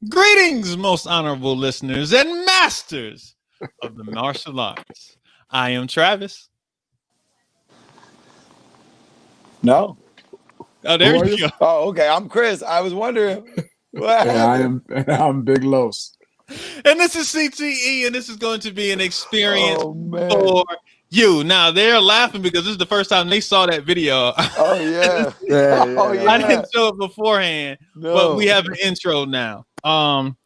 Greetings, most honorable listeners and masters of the martial arts. I am Travis. No. Oh, there you go. Oh, okay. I'm Chris. I was wondering what happened. I'm Big Los. And this is CTE, and this is going to be an experience for you. Now, they're laughing because this is the first time they saw that video. Oh, yeah. I didn't show it beforehand, but we have an intro now.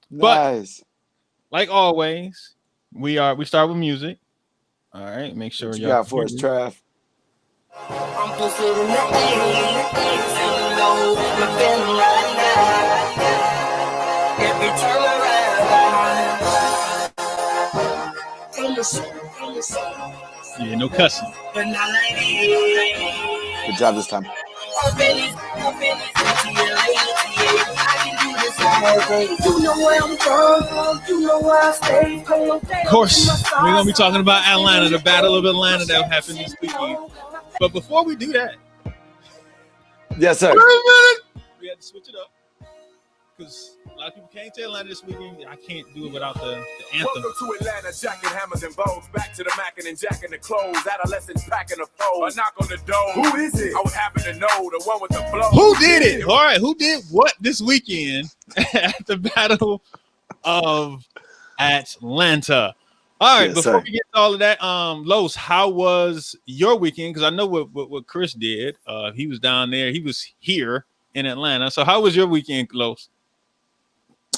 But like always, we start with music. All right, make sure you got for us, Trav. Yeah, no cussing. Good job this time. Of course, we're going to be talking about Atlanta, the Battle of Atlanta that happened this weekend. But before we do that, yes, sir. We had to switch it up because a lot of people came to Atlanta this weekend. I can't do it without the anthem. Welcome to Atlanta, jacking hammers and bows. Back to the mackin' and jacking the clothes. Adolescents packing the foes. A knock on the door. Who is it? I would happen to know the one with the flow. Who did it? All right, who did what this weekend at the Battle of Atlanta? All right, before we get to all of that, Los, how was your weekend? Because I know what Chris did. He was down there. He was here in Atlanta. So how was your weekend, Los?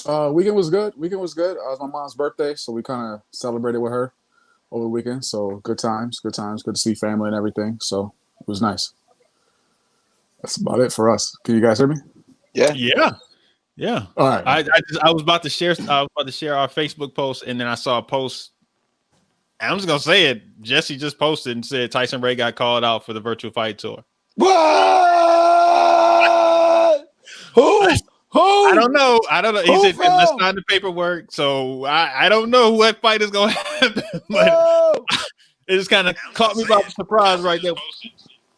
Weekend was good. It was my mom's birthday, so we kind of celebrated with her over the weekend. So good times. Good to see family and everything. So it was nice. That's about it for us. Can you guys hear me? Yeah. All right. I was about to share our Facebook post, and then I saw a post. I'm just gonna say it. Jesse just posted and said Tyson Ray got called out for the virtual fight tour. What? Who? I don't know. He said let's sign the paperwork. So I don't know what fight is gonna happen, but it just kind of caught me by surprise right there.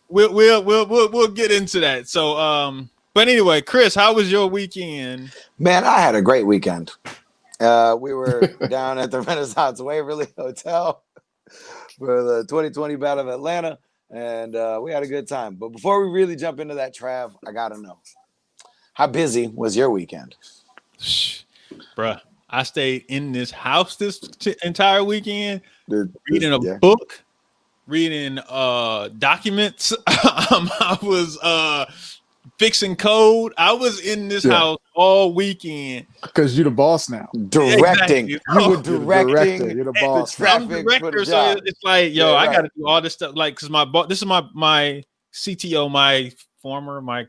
We'll get into that. So but anyway, Chris, how was your weekend? Man, I had a great weekend. We were down at the Renaissance Waverly Hotel for the 2020 Battle of Atlanta, and we had a good time. But before we really jump into that, Trav, I gotta know, how busy was your weekend? Bruh, I stayed in this house this entire weekend, reading a book, reading documents. I was fixing code. I was in this house all weekend. Because you're the boss now. Directing. You were directing. You're the boss. I'm the director, so it's like, yo, I got to do all this stuff. Like, because this is my CTO, my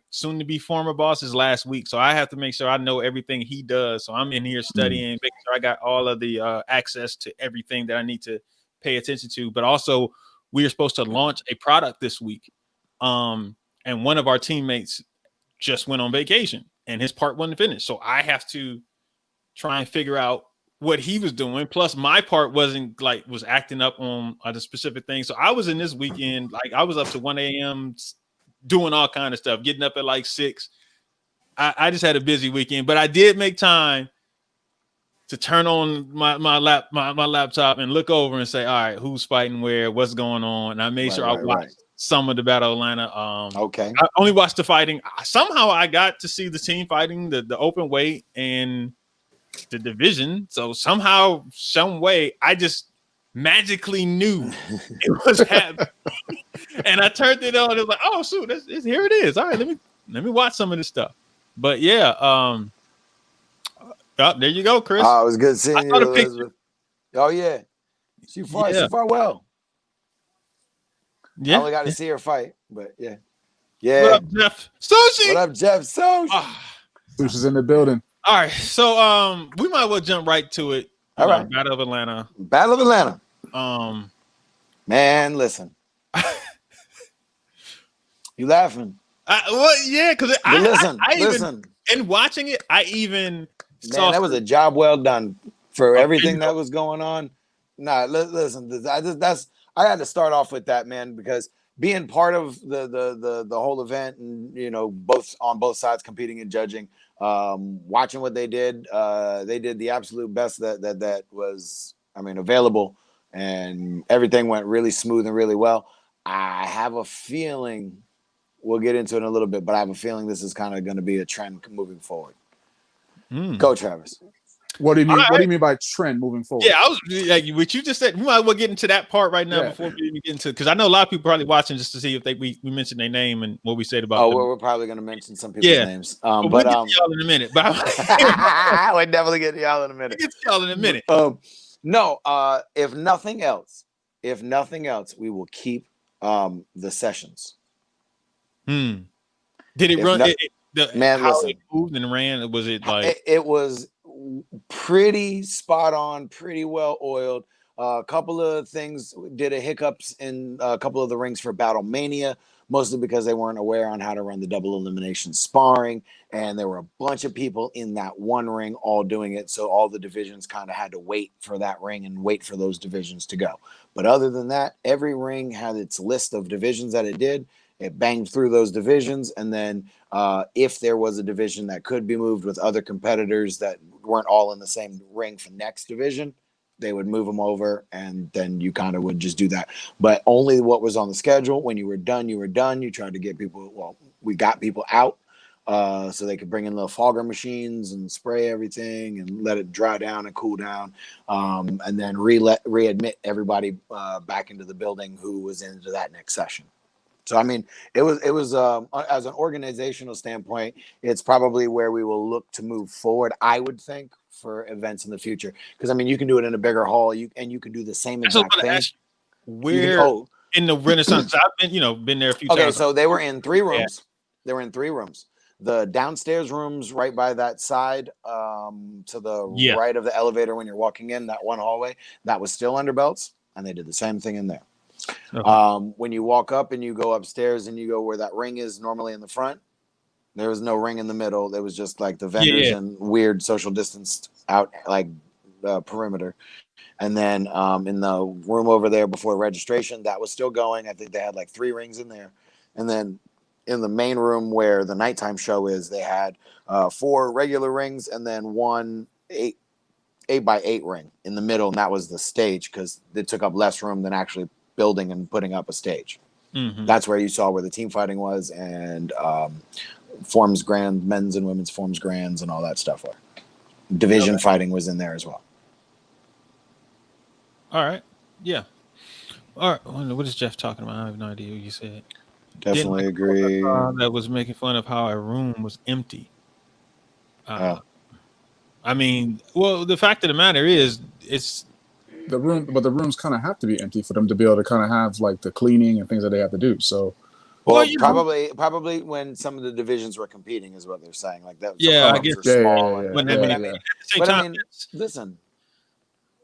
soon-to-be former boss is last week. So I have to make sure I know everything he does. So I'm in here studying, making sure I got all of the access to everything that I need to pay attention to. But also, we are supposed to launch a product this week. And one of our teammates just went on vacation and his part wasn't finished. So I have to try and figure out what he was doing. Plus my part was acting up on the specific thing. So I was in this weekend, like I was up to 1 a.m. doing all kind of stuff, getting up at like 6. I just had a busy weekend, but I did make time to turn on my laptop and look over and say, all right, who's fighting where, what's going on. And I made sure I watched some of the Battle of Atlanta. Okay. I only watched the fighting. Somehow I got to see the team fighting the open weight and the division. So somehow, some way, I just magically knew it was happening. And I turned it on. It was like, oh, shoot, here it is. All right, let me watch some of this stuff. But yeah, there you go, Chris. Oh, it was good seeing you, Elizabeth. Oh yeah, she fought well. Yeah, I only got to see her fight, but yeah. What up, Jeff Sushi? What up, Jeff Sushi? Sushi's in the building. All right, so we might as well jump right to it. All right. Battle of Atlanta. Battle of Atlanta. Um, Man, listen. You laughing? Yeah, because listen, I listen. even in watching it, I even Man, that was a job well done for everything that was going on. Nah, listen, I had to start off with that, man, because being part of the whole event and both on both sides competing and judging, watching what they did the absolute best that was available, and everything went really smooth and really well. I have a feeling we'll get into it in a little bit, but I have a feeling this is kind of going to be a trend moving forward. Go, Travis. What do you mean? What do you mean by trend moving forward? Yeah, I was like what you just said. We might as well get into that part right now before we even get into, because I know a lot of people probably watching just to see if we mentioned their name and what we said about. Oh, we're probably going to mention some people's names. But we'll get to y'all in a minute. But we're definitely getting y'all in a minute. We'll get to y'all in a minute. No, if nothing else, we will keep the sessions. Did it run? Listen, it moved and ran. Was it like it was pretty spot on, pretty well oiled. A couple of things did a hiccups in a couple of the rings for Battle Mania, mostly because they weren't aware on how to run the double elimination sparring, and there were a bunch of people in that one ring all doing it, so all the divisions kind of had to wait for that ring and wait for those divisions to go. But other than that, every ring had its list of divisions that it did. It banged through those divisions, and then if there was a division that could be moved with other competitors that weren't all in the same ring for next division, they would move them over, and then you kind of would just do that. But only what was on the schedule. When you were done, you were done. You tried to get people, well, we got people out so they could bring in little fogger machines and spray everything and let it dry down and cool down, and then readmit everybody back into the building who was into that next session. So, it was as an organizational standpoint, it's probably where we will look to move forward, I would think, for events in the future. Because, you can do it in a bigger hall, you can do the same exact thing. Where in the Renaissance? I've been there a few times. Okay, so they were in 3 rooms. Yeah. They were in 3 rooms. The downstairs rooms right by that side, to the right of the elevator when you're walking in, that one hallway, that was still under belts, and they did the same thing in there. Okay. When you walk up and you go upstairs and you go where that ring is normally in the front, there was no ring in the middle. There was just like the vendors and weird social distanced out like perimeter. And then in the room over there before registration, that was still going. I think they had like 3 rings in there. And then in the main room where the nighttime show is, they had 4 regular rings and then 1 8x8 ring in the middle. And that was the stage because it took up less room than actually building and putting up a stage. Mm-hmm. That's where you saw where the team fighting was, and forms grand, men's and women's forms grands and all that stuff were. Division fighting was in there as well. All right. Yeah. All right. What is Jeff talking about? I have no idea what you said. Definitely agree. That was making fun of how a room was empty. Well, the fact of the matter is, it's the room, but the rooms kind of have to be empty for them to be able to kind of have like the cleaning and things that they have to do. So, probably when some of the divisions were competing is what they're saying. Like that. Yeah, I guess. Listen,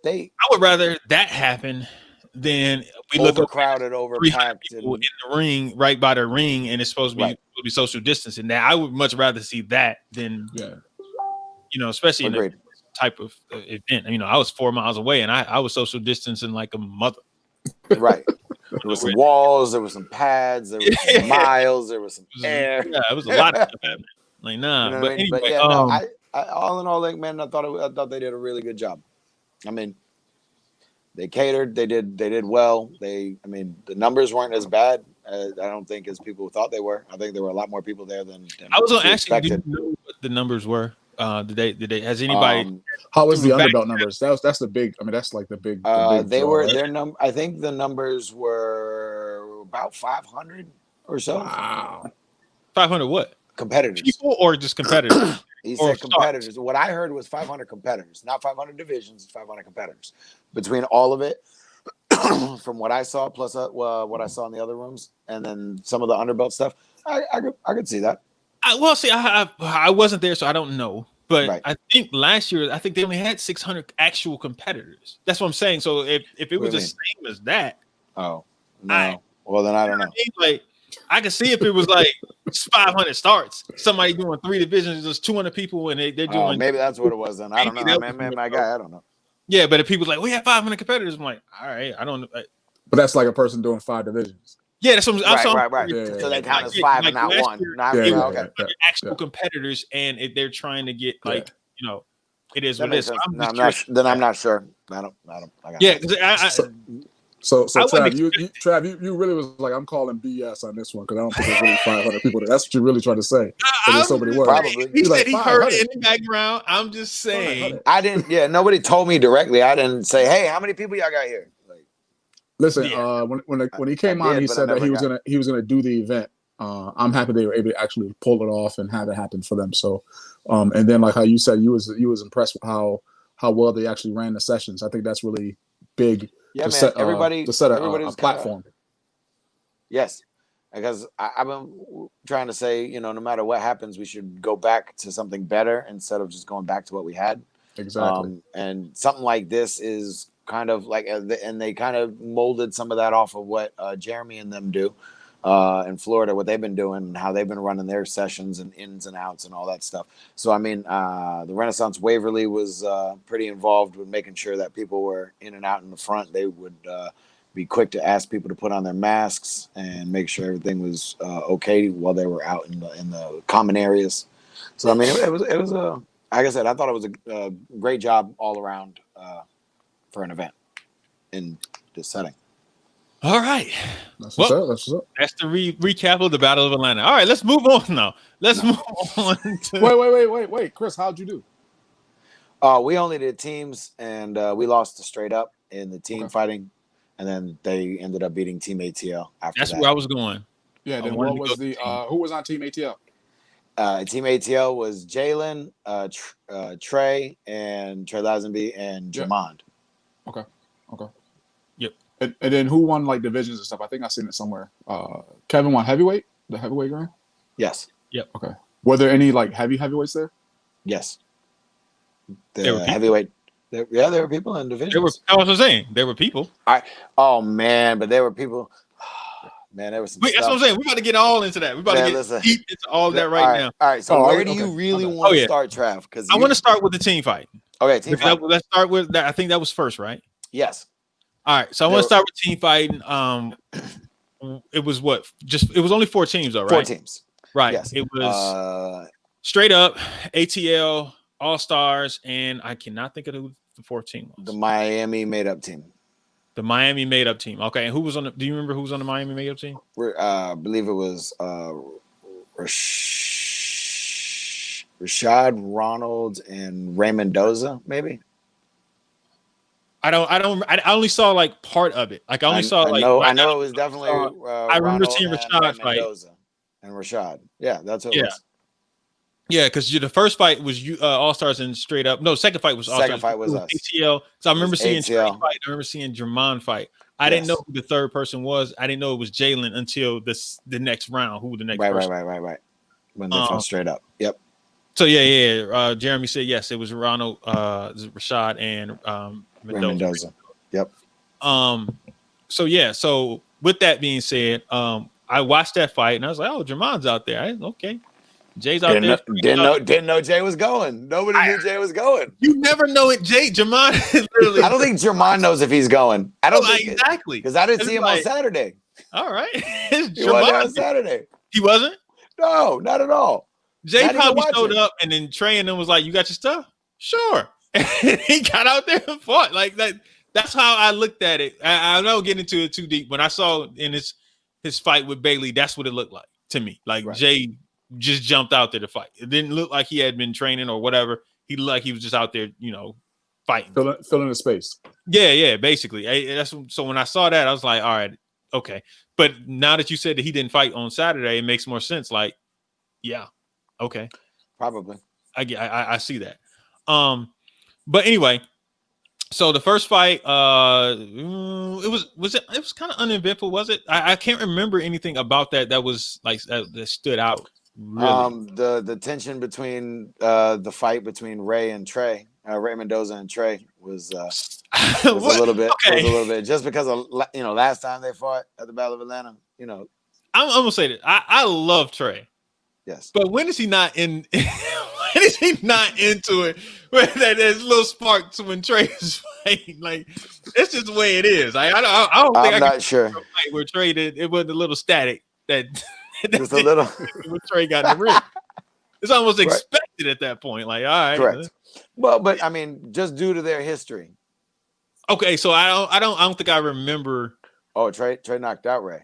I would rather that happen than we look overcrowded, overpacked in the ring right by the ring, and it's supposed to be social distancing. Now, I would much rather see that than especially in a type of event. I was 4 miles away and I was social distancing like a mother. Right. There was some walls, there was some pads, there was some miles, there was some air. Yeah, it was a lot of stuff happening. Like, nah. But anyway, but yeah, I all in all, like, man, I thought they did a really good job. They catered, they did well. The numbers weren't as bad, I don't think, as people thought they were. I think there were a lot more people there than I was going to ask you, do you know what the numbers were? Did they has anybody how was the underbelt numbers? That's the big, that's like the big they were right? Their I think the numbers were about 500 or so. Wow. 500 what? Competitors. People or just competitors? He said competitors. Stars. What I heard was 500 competitors, not 500 divisions, 500 competitors. Between all of it, from what I saw, plus what I saw in the other rooms, and then some of the underbelt stuff, I could see that. I wasn't there, so I don't know. But I think last year, I think they only had 600 actual competitors. That's what I'm saying. So if it was the same as that, well then I don't know. Like I can see if it was like 500 starts, somebody doing 3 divisions, there's 200 people, and they're doing. Maybe that's what it was. Then I don't know. My guy, I don't know. Yeah, but if people's like, we have 500 competitors, I'm like, all right, I don't know. But that's like a person doing 5 divisions. Yeah, that's what I'm right. Yeah, so they count as 5 and not 1. Okay. Actual competitors, and if they're trying to get like, it is what it is. I'm not sure. I don't. So Trav, you really was like, I'm calling BS on this one because I don't think there's really 500 people there. That's what you're really trying to say. There's so many words. Probably. He said he heard it in the background. I'm just saying. I didn't. Yeah, nobody told me directly. I didn't say, hey, how many people y'all got here? Listen, when he came on, he said that he was gonna do the event. I'm happy they were able to actually pull it off and have it happen for them. So, and then like how you said, you was impressed with how well they actually ran the sessions. I think that's really big. Yeah, to man. set, Everybody to set a platform. Yes, because I've been trying to say, no matter what happens, we should go back to something better instead of just going back to what we had. Exactly. And something like this is kind of like, and they kind of molded some of that off of what Jeremy and them do in Florida, what they've been doing, and how they've been running their sessions and ins and outs and all that stuff. So, I mean, the Renaissance Waverly was pretty involved with making sure that people were in and out in the front. They would be quick to ask people to put on their masks and make sure everything was okay while they were out in the common areas. So, I mean, it was like I said, I thought it was a great job all around for an event in this setting. All right. That's what's up. That's the recap of the Battle of Atlanta. All right, let's move on now. Move on. Wait, Chris, how'd you do? We only did teams, and we lost to Straight Up in the team fighting, and then they ended up beating Team ATL after That's that. where I was going. Yeah, then what was who was on Team ATL? Team ATL was Jalen, Trey, and Trey Lazenby, and Jamond. Okay. Yep. And then who won like divisions and stuff? I think I seen it somewhere. Kevin won heavyweight, the heavyweight grand? Yes. Yep. Okay. Were there any like heavyweights there? Yes. The heavyweight. There were people in divisions. I was saying there were people. Oh man, but there were people. Man, there was some. Wait, that's what I'm saying. We're about to get all into that. We're about to get deep into all that now. All right. So where do you really want to start, Trav? Because I want to start with the team fight. Okay, team fight. Let's start with that. I think that was first, right? Yes. All right. So I want to start with team fighting. It was it was only 4 teams, though, right? 4 teams. Right. Yes. It was Straight Up, ATL, All Stars, and I cannot think of who the 4th team was. The Miami made-up team. The Miami made-up team. Okay, and who was on the? Do you remember who was on the Miami made-up team? I believe it was Rashad, Ronald, and Ray Mendoza, maybe. I only saw like part of it. Like I only saw like. I know it was definitely. I remember seeing Rashad fight. Mendoza and Rashad. Yeah, that's what it was. Yeah, because the first fight was All Stars and Straight Up. No, second fight was All Stars. Second fight was us. ATL. So I remember seeing Straight fight. I remember seeing Jermon fight. I didn't know who the third person was. I didn't know it was Jalen until the next round. Who the next person? Right. When they fought Straight Up. Yep. So yeah. Jeremy said yes. It was Ronald, Rashad, and Mendoza. Yep. So yeah. So with that being said, I watched that fight and I was like, oh, Jermon's out there. Okay. Jay's out there. Didn't know Jay was going. Nobody knew Jay was going. You never know it, Jay. Jermon literally. I don't think Jermon knows if he's going. I don't think exactly because I didn't see him on Saturday. All right, he wasn't on Saturday. He wasn't. No, not at all. Jay probably showed up and then Trey and them was like, "You got your stuff? Sure." And he got out there and fought like that. That's how I looked at it. I don't get into it too deep. When I saw in his fight with Bailey, that's what it looked like to me. Like Jay just jumped out there to fight. It didn't look like he had been training or whatever. He looked like he was just out there, fighting. Filling the space. Yeah, basically. So when I saw that, I was like, all right, okay. But now that you said that he didn't fight on Saturday, it makes more sense. Like, yeah, okay. Probably. I see that. But anyway, so the first fight, it was kind of uneventful, was it? I can't remember anything about that was like that stood out. Really? The tension between the fight between Ray and Trey, Ray Mendoza and Trey was a little bit just because of last time they fought at the Battle of Atlanta. I'm gonna say that I love Trey. Yes. But when is he not in? When is he not into it? When there's little sparks when Trey is fighting. Like it's just the way it is. I don't think I'm not sure. Fight where Trey it was a little static that just a little when Trey got in the ring. It's almost expected at that point. Like, all right, correct. Well, but I mean, just due to their history. Okay, so I don't think I remember. Oh, Trey knocked out Ray.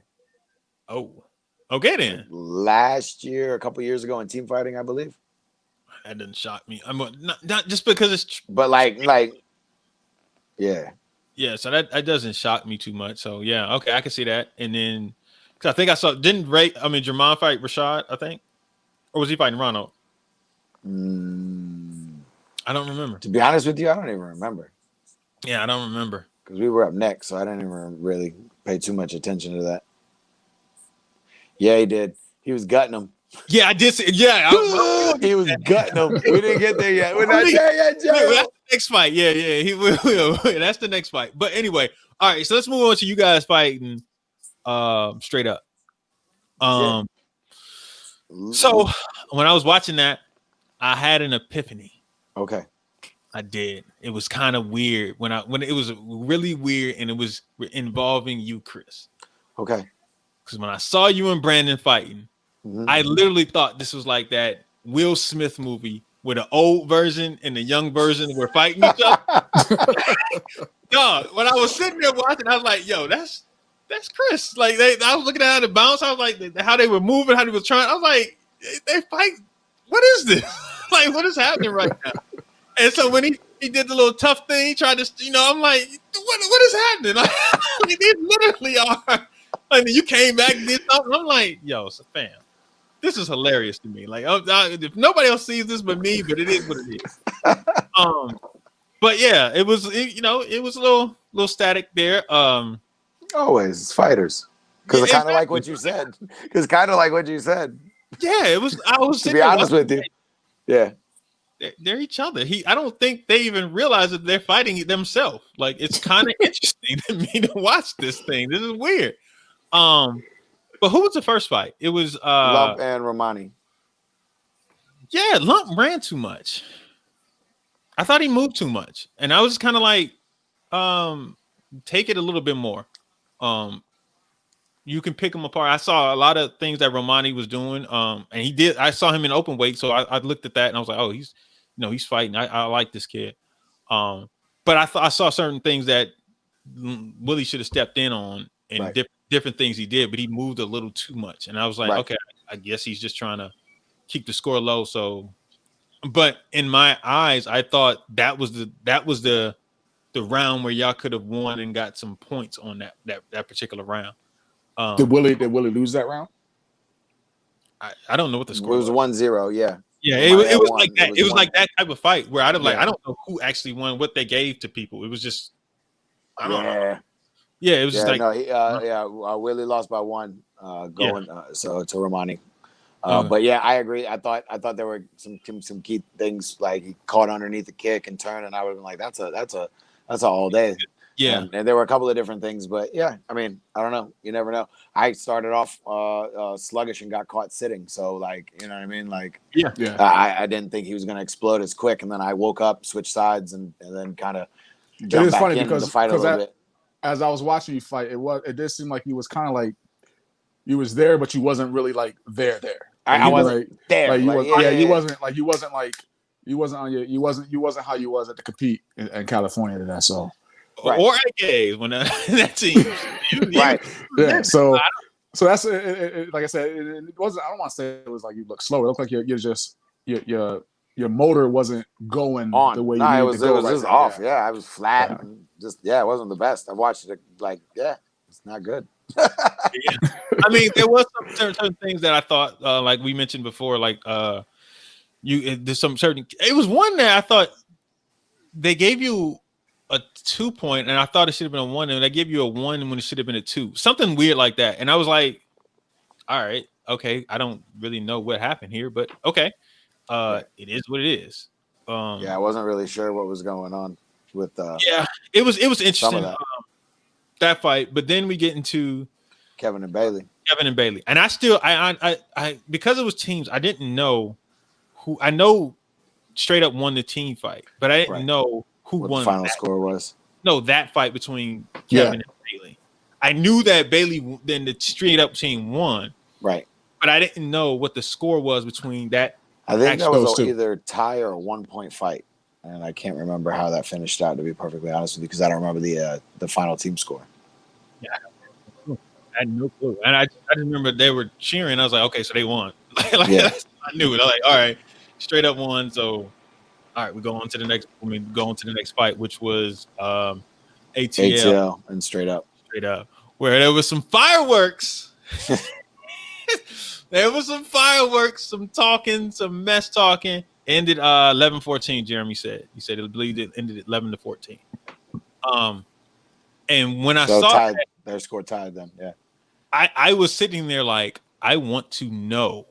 Oh, okay then. Last year, a couple years ago in team fighting, I believe. That doesn't shock me. I'm not just because it's. But yeah. Yeah, so that doesn't shock me too much. So yeah, okay, I can see that. And then, because I think I saw Jermon fight Rashad, I think, or was he fighting Ronald? I don't remember. To be honest with you, I don't even remember. Yeah, I don't remember because we were up next, so I didn't even really pay too much attention to that. Yeah, he did. He was gutting him. Yeah, I did. Yeah, he was gutting him. We didn't get there yet. We're not there yet, Joe. That's the next fight. Yeah. He will. That's the next fight. But anyway, all right. So let's move on to you guys fighting straight up. So when I was watching that, I had an epiphany. Okay. I did. It was kind of weird when it was really weird, and it was involving you, Chris. Okay. Because when I saw you and Brandon fighting, I literally thought this was like that Will Smith movie where the old version and the young version were fighting each other. Dog, when I was sitting there watching, I was like, "Yo, that's Chris." Like I was looking at how they bounce. I was like, how they were moving, how they were trying. I was like, they fight. What is this? Like, what is happening right now? And so when he did the little tough thing, he tried to, I'm like, what is happening? Like, they literally are. Like, you came back and did something. I'm like, yo, fam, this is hilarious to me. Like, if nobody else sees this but me, but it is what it is. But yeah, it was a little static there. Always fighters, because it's kind of like what you said. Yeah, it was. I was to be honest with you. Yeah, they're each other. I don't think they even realize that they're fighting themselves. Like, it's kind of interesting to me to watch this thing. This is weird. But who was the first fight? It was Lump and Romani. Yeah, Lump ran too much. I thought he moved too much, and I was kind of like, take it a little bit more. You can pick him apart. I saw a lot of things that Romani was doing, and he did. I saw him in open weight, so I looked at that and I was like, oh, he's fighting. I like this kid. But I saw certain things that Willie should have stepped in on, and different things he did, but he moved a little too much, and I was like, okay, I guess he's just trying to keep the score low. So, but in my eyes, I thought that was the round where y'all could have won and got some points on that particular round. Did Willie lose that round? I don't know what the score was. 1-0, yeah. Yeah, it was like that. It was like that type of fight where I don't know who actually won, what they gave to people. It was just I don't know. Yeah, it was just like Willie lost by 1 so to Romani. But yeah, I agree. I thought there were some key things, like he caught underneath the kick and turned, and I would have been like, that's a all day. Yeah, and there were a couple of different things, but yeah, I mean, I don't know. You never know. I started off sluggish and got caught sitting, so like, you know what I mean? Like, I didn't think he was going to explode as quick, and then I woke up, switched sides, and then kind of jumped back into the fight a little bit. As I was watching you fight, it did seem like you was kind of like you was there, but you wasn't really like there. I wasn't there. You wasn't how you was at the compete in California to that. So. Right. Or at gays when that team, right? Yeah. So that's like I said, it wasn't. I don't want to say it was like you look slow. It looked like you're just your motor wasn't going on the way you needed to go. It was just off. Yeah, I was flat. Yeah. And it wasn't the best. I watched it like, it's not good. I mean, there was some certain things that I thought, like we mentioned before, like there's some certain. It was one that I thought they gave you a 2 point, and I thought it should have been a 1, and they gave you a 1 when it should have been a 2. Something weird like that. And I was like, all right. okay, I don't really know what happened here, but okay, it is what it is. I wasn't really sure what was going on with it was interesting that. That fight, but then we get into Kevin and Bailey, and I still I because it was teams, I didn't know who. I know straight up won the team fight, but I didn't know who what won. The final score was that fight between Kevin and Bailey. I knew that Bailey then the straight up team won, right? But I didn't know what the score was between that. I think that was either tie or a 1-point fight, and I can't remember how that finished out. To be perfectly honest with you, because I don't remember the final team score. Yeah, I had no clue, and I just remember they were cheering. I was like, okay, so they won. I knew it. I was like, all right, straight up won. So, all right, we go on to the next. Go on to the next fight, which was ATL and straight up, where there was some fireworks. There was some fireworks, some talking, some mess talking. Ended 11-14. Jeremy said. He said it believed it ended at 11-14. And when I saw their score tied them, yeah. I was sitting there like, I want to know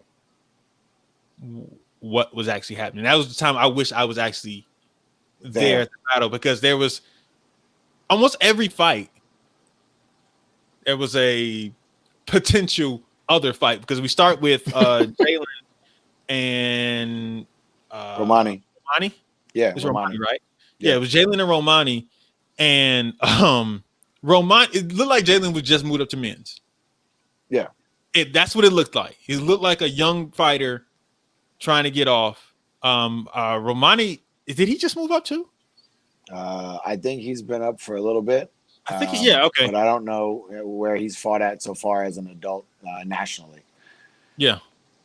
what was actually happening. That was the time I wish I was actually there at the battle, because there was almost every fight. There was a potential other fight, because we start with Jalen and Romani. Yeah, it was Romani, right? Yeah, it was Jalen and Romani, and Romani. It looked like Jalen was just moved up to men's. Yeah, that's what it looked like. He looked like a young fighter trying to get off. Romani, did he just move up too? I think he's been up for a little bit. I think, okay. But I don't know where he's fought at so far as an adult nationally. Yeah.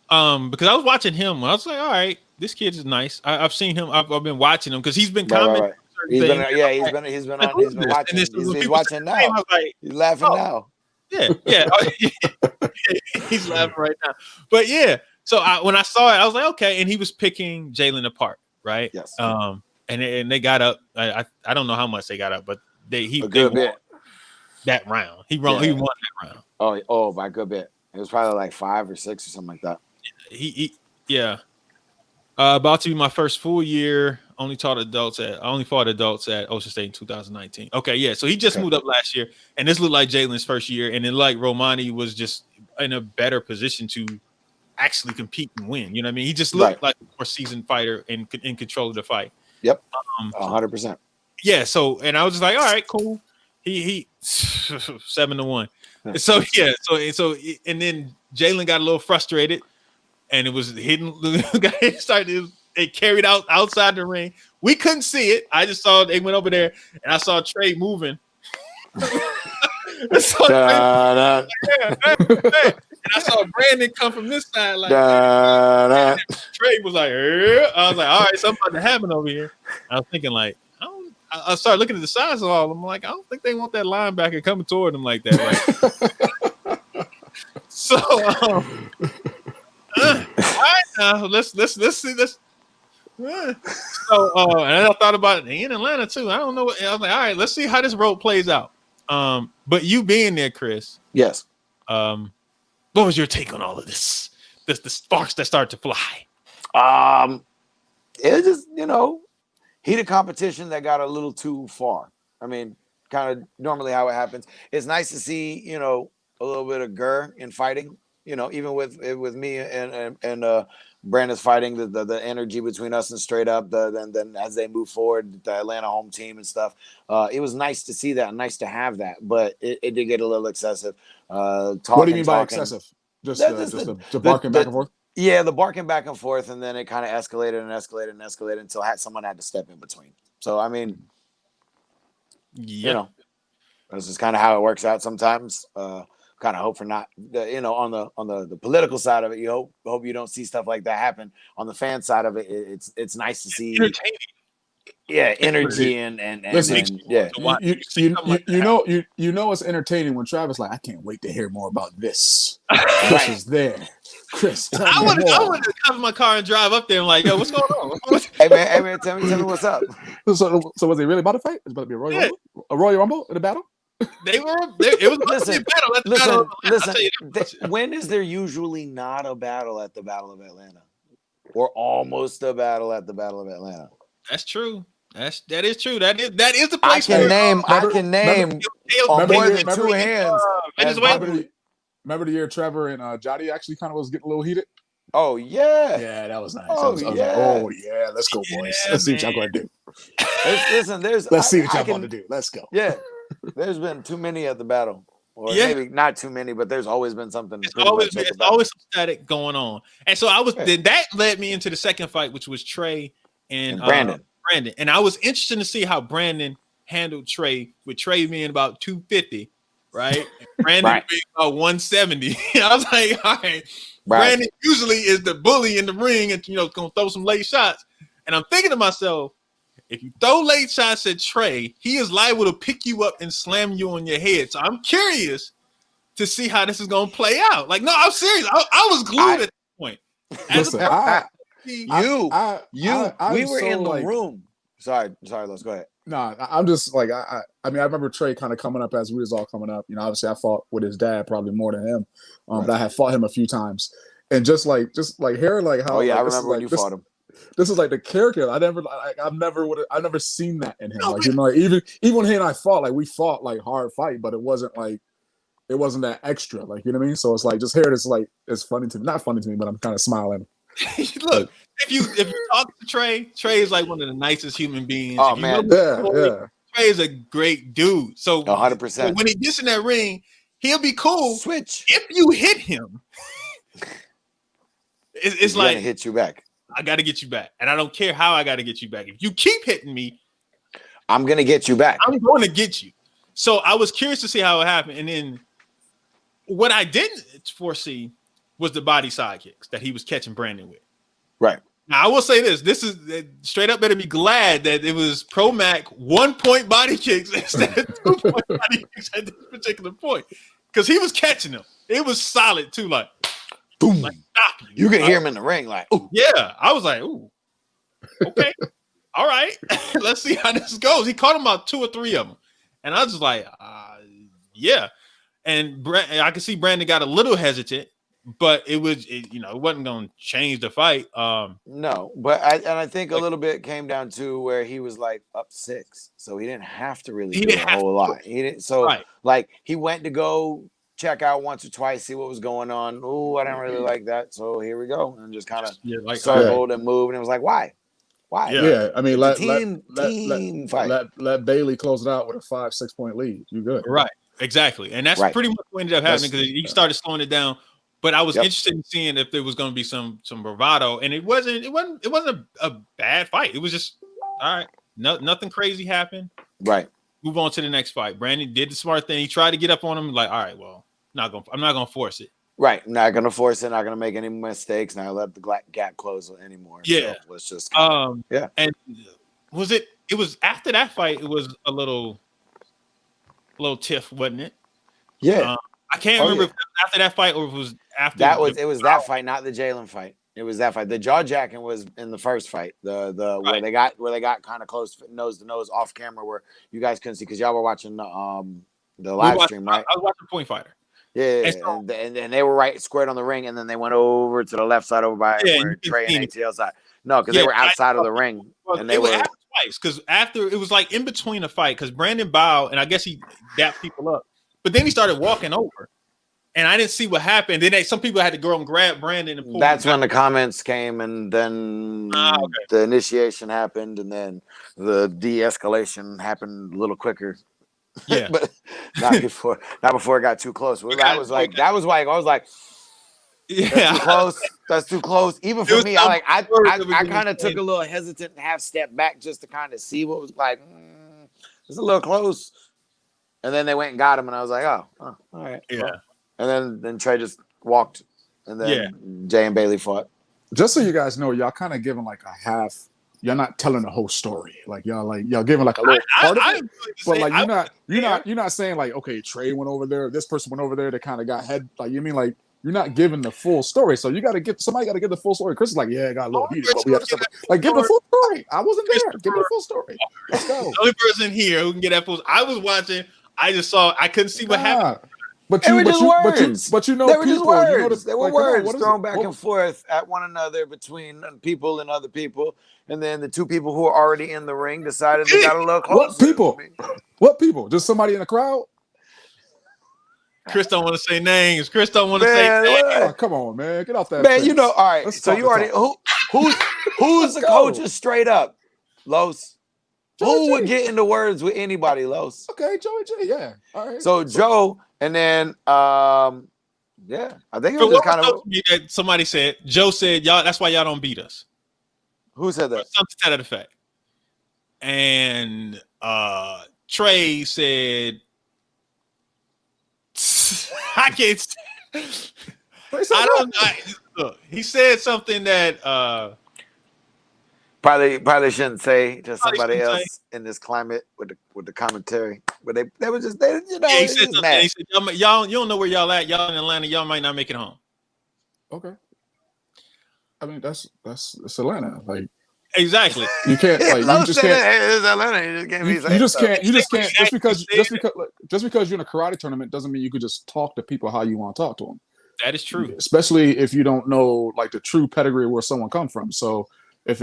Because I was watching him. I was like, all right, this kid is nice. I've seen him. I've been watching him because he's been commenting. Right. He's been watching. He's watching now. Like, he's laughing now. Yeah. He's laughing right now. But yeah, so when I saw it, I was like, okay. And he was picking Jalen apart, right? Yes. And they got up. I don't know how much they got up, but they bit. That round. He won that round. Oh, by a good bit. It was probably like 5 or 6 or something like that. About to be my first full year. I only fought adults at Ocean State in 2019. Okay, yeah. So he just moved up last year, and this looked like Jalen's first year, and then like Romani was just in a better position to actually compete and win. You know what I mean? He just looked like a more seasoned fighter and in control of the fight. Yep, 100%. Yeah. So, and I was just like, all right, cool. He 7-1. So yeah. So and then Jalen got a little frustrated, and it was hitting. It carried out outside the ring. We couldn't see it. I just saw they went over there, and I saw Trey moving. And I saw Brandon come from this side. Like Trey was like, I was like, all right, something about to happen over here. I was thinking like, I started looking at the size of all of them. I'm like, I don't think they want that linebacker coming toward them like that. Right? So, all right, now let's see this. So, and I thought about it in Atlanta too. I don't know. I was like, all right, let's see how this road plays out. But you being there, Chris. Yes. What was your take on all of this? The sparks that start to fly. It was just, heated competition that got a little too far. I mean, kind of normally how it happens. It's nice to see, a little bit of gur in fighting. Even with me and Brandon's fighting, the energy between us and straight up. Then as they move forward, the Atlanta home team and stuff. It was nice to see that, nice to have that, but it did get a little excessive. What do you mean by excessive? Just the barking back and forth. Yeah, the barking back and forth, and then it kind of escalated until someone had to step in between. So I mean, this is kind of how it works out sometimes. Kind of hope for not, on the political side of it, you hope you don't see stuff like that happen. On the fan side of it, it's nice to see energy and listen, it's entertaining when Travis like, I can't wait to hear more about this. This is there. Chris, I would have come in my car and drive up there and like, yo, what's going on? hey man, tell me what's up. So was it really about to fight? It's about to be a Royal Rumble in the battle? They were. It was Listen, a battle at the Battle of Atlanta. listen. When is there usually not a battle at the Battle of Atlanta, or almost a battle at the Battle of Atlanta? That's true. That is true. That is the I place. can name on more than two hands. Remember the year Trevor and Jotty actually kind of was getting a little heated? Oh yeah. Yeah, that was nice. Oh, I was like, oh yeah, let's go, boys. Let's see what y'all gonna do. Let's see what y'all gonna do. Let's go. Yeah. There's been too many at the battle. Or maybe not too many, but there's always been something. It's always some static going on. And so then that led me into the second fight, which was Trey and Brandon. And I was interested to see how Brandon handled Trey, with Trey being about 250, right? Brandon being about 170. I was like, all right. Brandon usually is the bully in the ring and gonna throw some late shots. And I'm thinking to myself, if you throw late shots at Trey, he is liable to pick you up and slam you on your head. So I'm curious to see how this is gonna play out. Like, no, I'm serious. I was glued at this point. Listen, we were in the room. Sorry, let's go ahead. No, I'm just like I mean, I remember Trey kind of coming up as we was all coming up. Obviously I fought with his dad probably more than him. But I had fought him a few times. And just like hearing like how I remember when you fought him. This is like the character. I've never seen that in him. Like, even when he and I fought, like we fought like hard fight, but it wasn't that extra. Like, you know what I mean? So it's like just hearing it's like it's funny to me. Not funny to me, but I'm kind of smiling. Look, if you talk to Trey is like one of the nicest human beings. Oh man, Trey is a great dude. So 100%. When he gets in that ring, he'll be cool. Switch. If you hit him, it's like hit you back. I got to get you back, and I don't care how I got to get you back. If you keep hitting me, I'm gonna get you back. I'm going to get you. So I was curious to see how it happened, and then what I didn't foresee was the body side kicks that he was catching Brandon with. Right. Now I will say this is straight up. Better be glad that it was Pro Mac 1-point body kicks instead of 2-point body kicks at this particular point, because he was catching them. It was solid too, like boom. Like, you can hear him in the ring, like ooh. Yeah. I was like, ooh, okay, all right, let's see how this goes. He caught him about 2 or 3 of them, and I was just like, yeah. And I could see Brandon got a little hesitant. But it wasn't going to change the fight. No, but I think a little bit came down to where he was like up 6, so he didn't have to really do a whole lot. He didn't. So like he went to go check out once or twice, see what was going on. Oh, I didn't really like that, so here we go, and just kind of circled and moved, and it was like, why? Yeah, I mean, let fight. Let Bailey close it out with a 5-6 point lead. You good? Right, exactly, and that's pretty much what ended up happening, because he started slowing it down. But I was interested in seeing if there was going to be some bravado, and it wasn't a bad fight. It was just all right. Nothing crazy happened. Right. Move on to the next fight. Brandon did the smart thing. He tried to get up on him. Like, all right, well, I'm not gonna force it. Right. Not gonna force it. Not gonna make any mistakes. Not let the gap close anymore. Yeah. So let's just. Yeah. And was it? It was after that fight. It was a little tiff, wasn't it? Yeah. I can't remember if it was after that fight or if it was after it was that fight, not the Jalen fight. It was that fight. The jaw jacking was in the first fight. Where they got kind of close nose to nose off camera, where you guys couldn't see because y'all were watching the live stream, right? I was watching Point Fighter. Yeah, and they were right squared on the ring, and then they went over to the left side over by where Trey and ATL side. No, because they were outside of the ring, and they were twice. Because after it was like in between the fight, because Brandon bowed, and I guess he dapped people up. But then he started walking over, and I didn't see what happened. Then some people had to go and grab Brandon. And that's when the comments came, and then the initiation happened, and then the de-escalation happened a little quicker. Yeah, but not before it got too close. Well, that was why I was like, yeah, that's too close. Even for me, I kind of took a little hesitant half step back just to kind of see what was like. It's a little close. And then they went and got him, and I was like, oh all right. Yeah. Well. And then Trey just walked, and then Jay and Bailey fought. Just so you guys know, y'all kind of giving like a half. You're not telling the whole story. Y'all giving like a little part of it. But like you're not saying like, okay, Trey went over there, this person went over there, they kind of got head. Like you mean like you're not giving the full story. So you got to somebody got to give the full story. Chris is like, yeah, it got a little heated, but we have to like give the full story. I wasn't there. Give the full story. Let's go. The only person here who can get that full. I was watching. I just saw. I couldn't see what happened. But they you, were just words. But you know, they were people. just words. You know they were like, words thrown back and forth at one another between people and other people, and then the two people who are already in the ring decided they got a little closer. What people? What people? Just somebody in the crowd? Chris don't want to say names. Chris don't want to say names. Oh, come on, man, get off that. Man, fence. you know, all right. Let's so you already who's the coaches straight up? Los. Who would get into words with anybody, Los? Okay, Joey G, yeah. All right. So Joe, and then yeah, I think it was just kind of that somebody said. Joe said, "Y'all, that's why y'all don't beat us." Who said that? Something to that effect. And Trey said, "I can't." I don't know. Look, he said something that probably shouldn't say to somebody else in this climate with the commentary, but they were just you know. Yeah, he said something. He said, y'all, you don't know where y'all at. Y'all in Atlanta. Y'all might not make it home. Okay. I mean, that's Atlanta. Like exactly. You can't like you just can't. It's Atlanta. You just can't. You just can't. Just because you're in a karate tournament doesn't mean you could just talk to people how you want to talk to them. That is true. Especially if you don't know like the true pedigree of where someone comes from. So if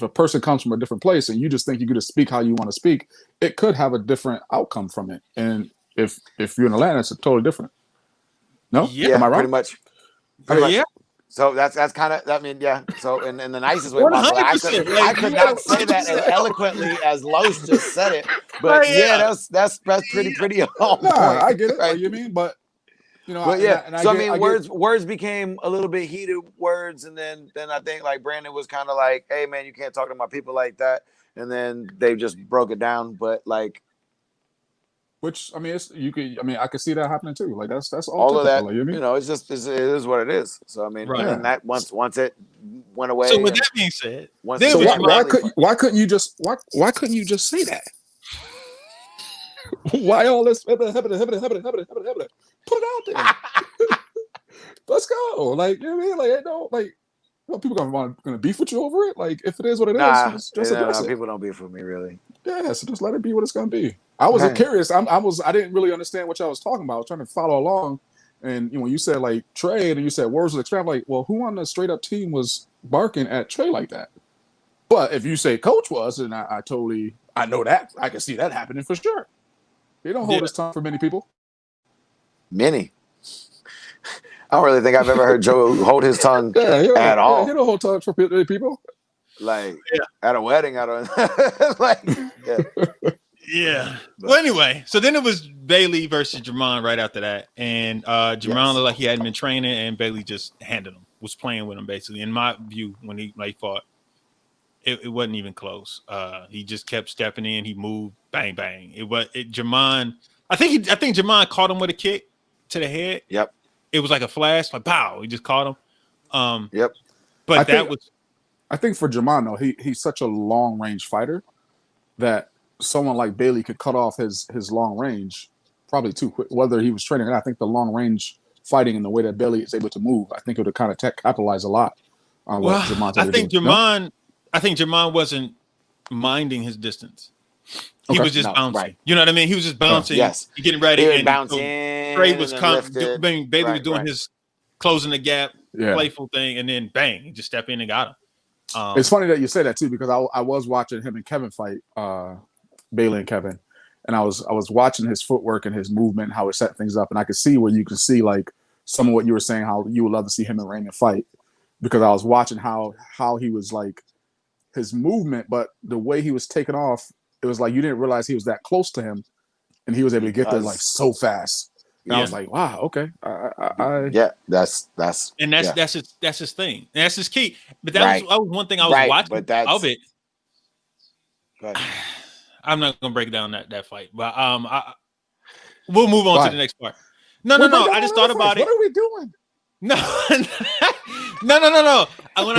a person comes from a different place and you just think you could just speak how you want to speak, it could have a different outcome from it. And if you're in Atlanta, it's totally different. No? Yeah, am I right? Pretty much. Yeah. So that's kind of, I mean, yeah. So in the nicest way possible, I could not say that as eloquently as Los just said it, but yeah, that's pretty on point. I get it. Right? What you mean, but you know, but yeah. And so I mean, words became a little bit heated words, and then I think like Brandon was kind of like, "Hey man, you can't talk to my people like that," and then they just broke it down. But like. Which I mean, I could see that happening too. Like that's all of that. Like, you know, it's just it is what it is. So I mean, and that once it went away. So with that being said, why couldn't you just say that? Why all this? Put it out there. Let's go. Like you know what I mean? Like no, like. Well, people gonna beef with you over it. Like if it is what it is, just address it. People don't beef with me really. Yeah, so just let it be what it's gonna be. I was curious. I didn't really understand what y'all was talking about. I was trying to follow along, and when you said like trade and you said words was extravagant, like, well, who on the straight up team was barking at Trey like that? But if you say coach was, and I know that I can see that happening for sure. They don't hold his tongue for many people. Many. I don't really think I've ever heard Joe hold his tongue at all. He don't hold tongue for people. Like at a wedding, I don't like. Yeah. Well, anyway, so then it was Bailey versus Jermon right after that, and Jermon looked like he hadn't been training, and Bailey just handled him, was playing with him basically. In my view, when he fought, it wasn't even close. He just kept stepping in. He moved, bang bang. Jermon. I think Jermon caught him with a kick to the head. Yep. It was like a flash, like pow. He just caught him. Yep. But I think for Jermon though, he's such a long range fighter that someone like Bailey could cut off his long range probably too quick. Whether he was training or not, I think the long range fighting and the way that Bailey is able to move, I think it would have kind of capitalize a lot on what Jermon's able to do. I think Jermon wasn't minding his distance. He was just bouncing. Right. You know what I mean? He was just bouncing. Yes. Getting ready. He was and bouncing. Trey was Bailey was doing his closing the gap, playful thing, and then bang, he just stepped in and got him. It's funny that you say that too, because I was watching him and Kevin fight, Bailey and Kevin, and I was watching his footwork and his movement, how it set things up, and I could see where you could see like some of what you were saying, how you would love to see him and Raymond fight, because I was watching how he was like his movement, but the way he was taking off, it was like you didn't realize he was that close to him, and he was able to get there like so fast. And I was like, wow, okay. That's his thing. And that's his key. But that was one thing I was watching of it. I'm not gonna break down that fight, but we'll move on to the next part. No. I just thought about it. What are we doing? No.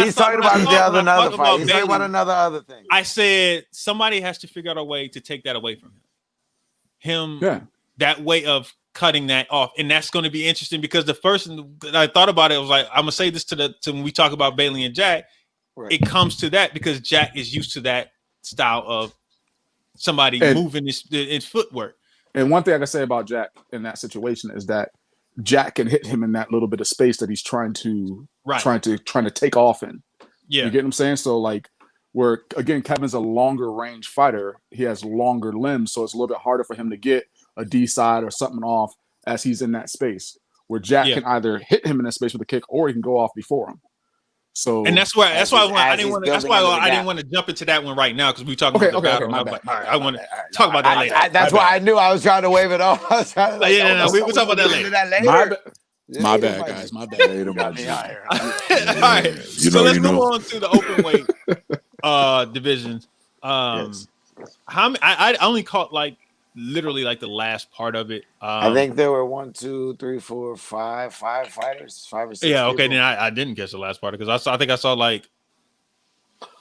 He's talking about another fight. He's talking about another thing. I said somebody has to figure out a way to take that away from him. That way of cutting that off, and that's going to be interesting because the first that I thought about it was like, I'm gonna say this to when we talk about Bailey and Jack. It comes to that because Jack is used to that style of somebody moving his footwork. And one thing I can say about Jack in that situation is that Jack can hit him in that little bit of space that he's trying to take off in. Yeah. You get what I'm saying? So like where again Kevin's a longer range fighter, he has longer limbs, so it's a little bit harder for him to get a D side or something off as he's in that space. Where Jack can either hit him in that space with a kick or he can go off before him. So and that's why I didn't want to jump into that one right now because we talking about the battle. My I'm bad. like, all right, I want to talk about that later. That's why I knew I was trying to wave it off. I was trying to we'll talk about that later. My bad, guys. My bad. All right, so let's move on to the open weight divisions. Yes. How many? I only caught like literally like the last part of it. I think there were 1, 2, 3, 4, 5 fighters, 5 or 6. Yeah, okay. people. Then I didn't catch the last part because I think I saw like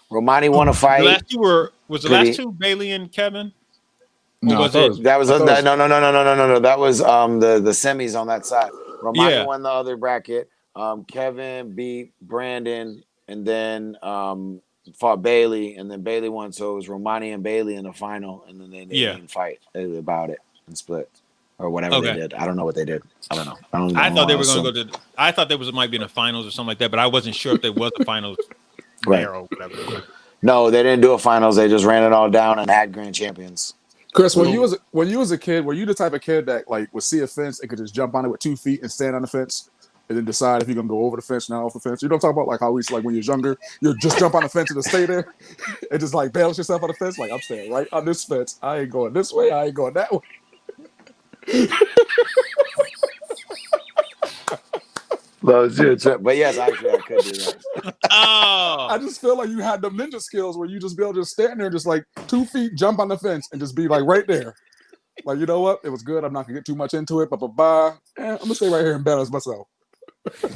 Romani won a fight. the last two last two Bailey and Kevin. No, was it? That was no. That was the semis on that side. Romani won the other bracket. Kevin beat Brandon, and then fought Bailey, and then Bailey won. So it was Romani and Bailey in the final, and then they didn't fight about it and split or whatever they did. I don't know what they did. I don't know. I thought they were going to go to. I thought there might be in the finals or something like that, but I wasn't sure if there was a finals there or whatever. No, they didn't do a finals. They just ran it all down and had grand champions. Chris, when you was a kid, were you the type of kid that like would see a fence and could just jump on it with 2 feet and stand on the fence and then decide if you're gonna go over the fence, not off the fence? You don't talk about like how we used to, like when you're younger, you just jump on the fence and just stay there and just like balance yourself on the fence. Like I'm staying right on this fence. I ain't going this way. I ain't going that way. But yes, actually, I could do that. Oh, I just feel like you had them ninja skills where you just be able to just stand there, just like 2 feet, jump on the fence, and just be like right there. Like, you know what? It was good. I'm not gonna get too much into it. I'm gonna stay right here and balance myself. Because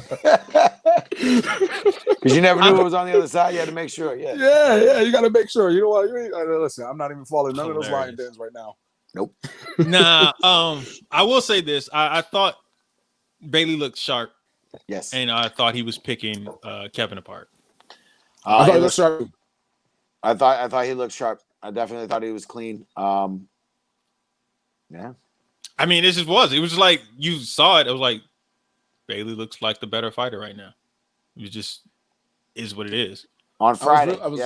you never knew what was on the other side. You had to make sure. Yeah. You got to make sure. You know what? Listen, I'm not even following none of those lion dens right now. Nope. Nah. I will say this. I thought Bailey looked sharp. Yes. And I thought he was picking Kevin apart. I thought he looked sharp. I thought he looked sharp. I definitely thought he was clean. Yeah. I mean, it was like you saw it. It was like Bailey looks like the better fighter right now. It just is what it is. On Friday. On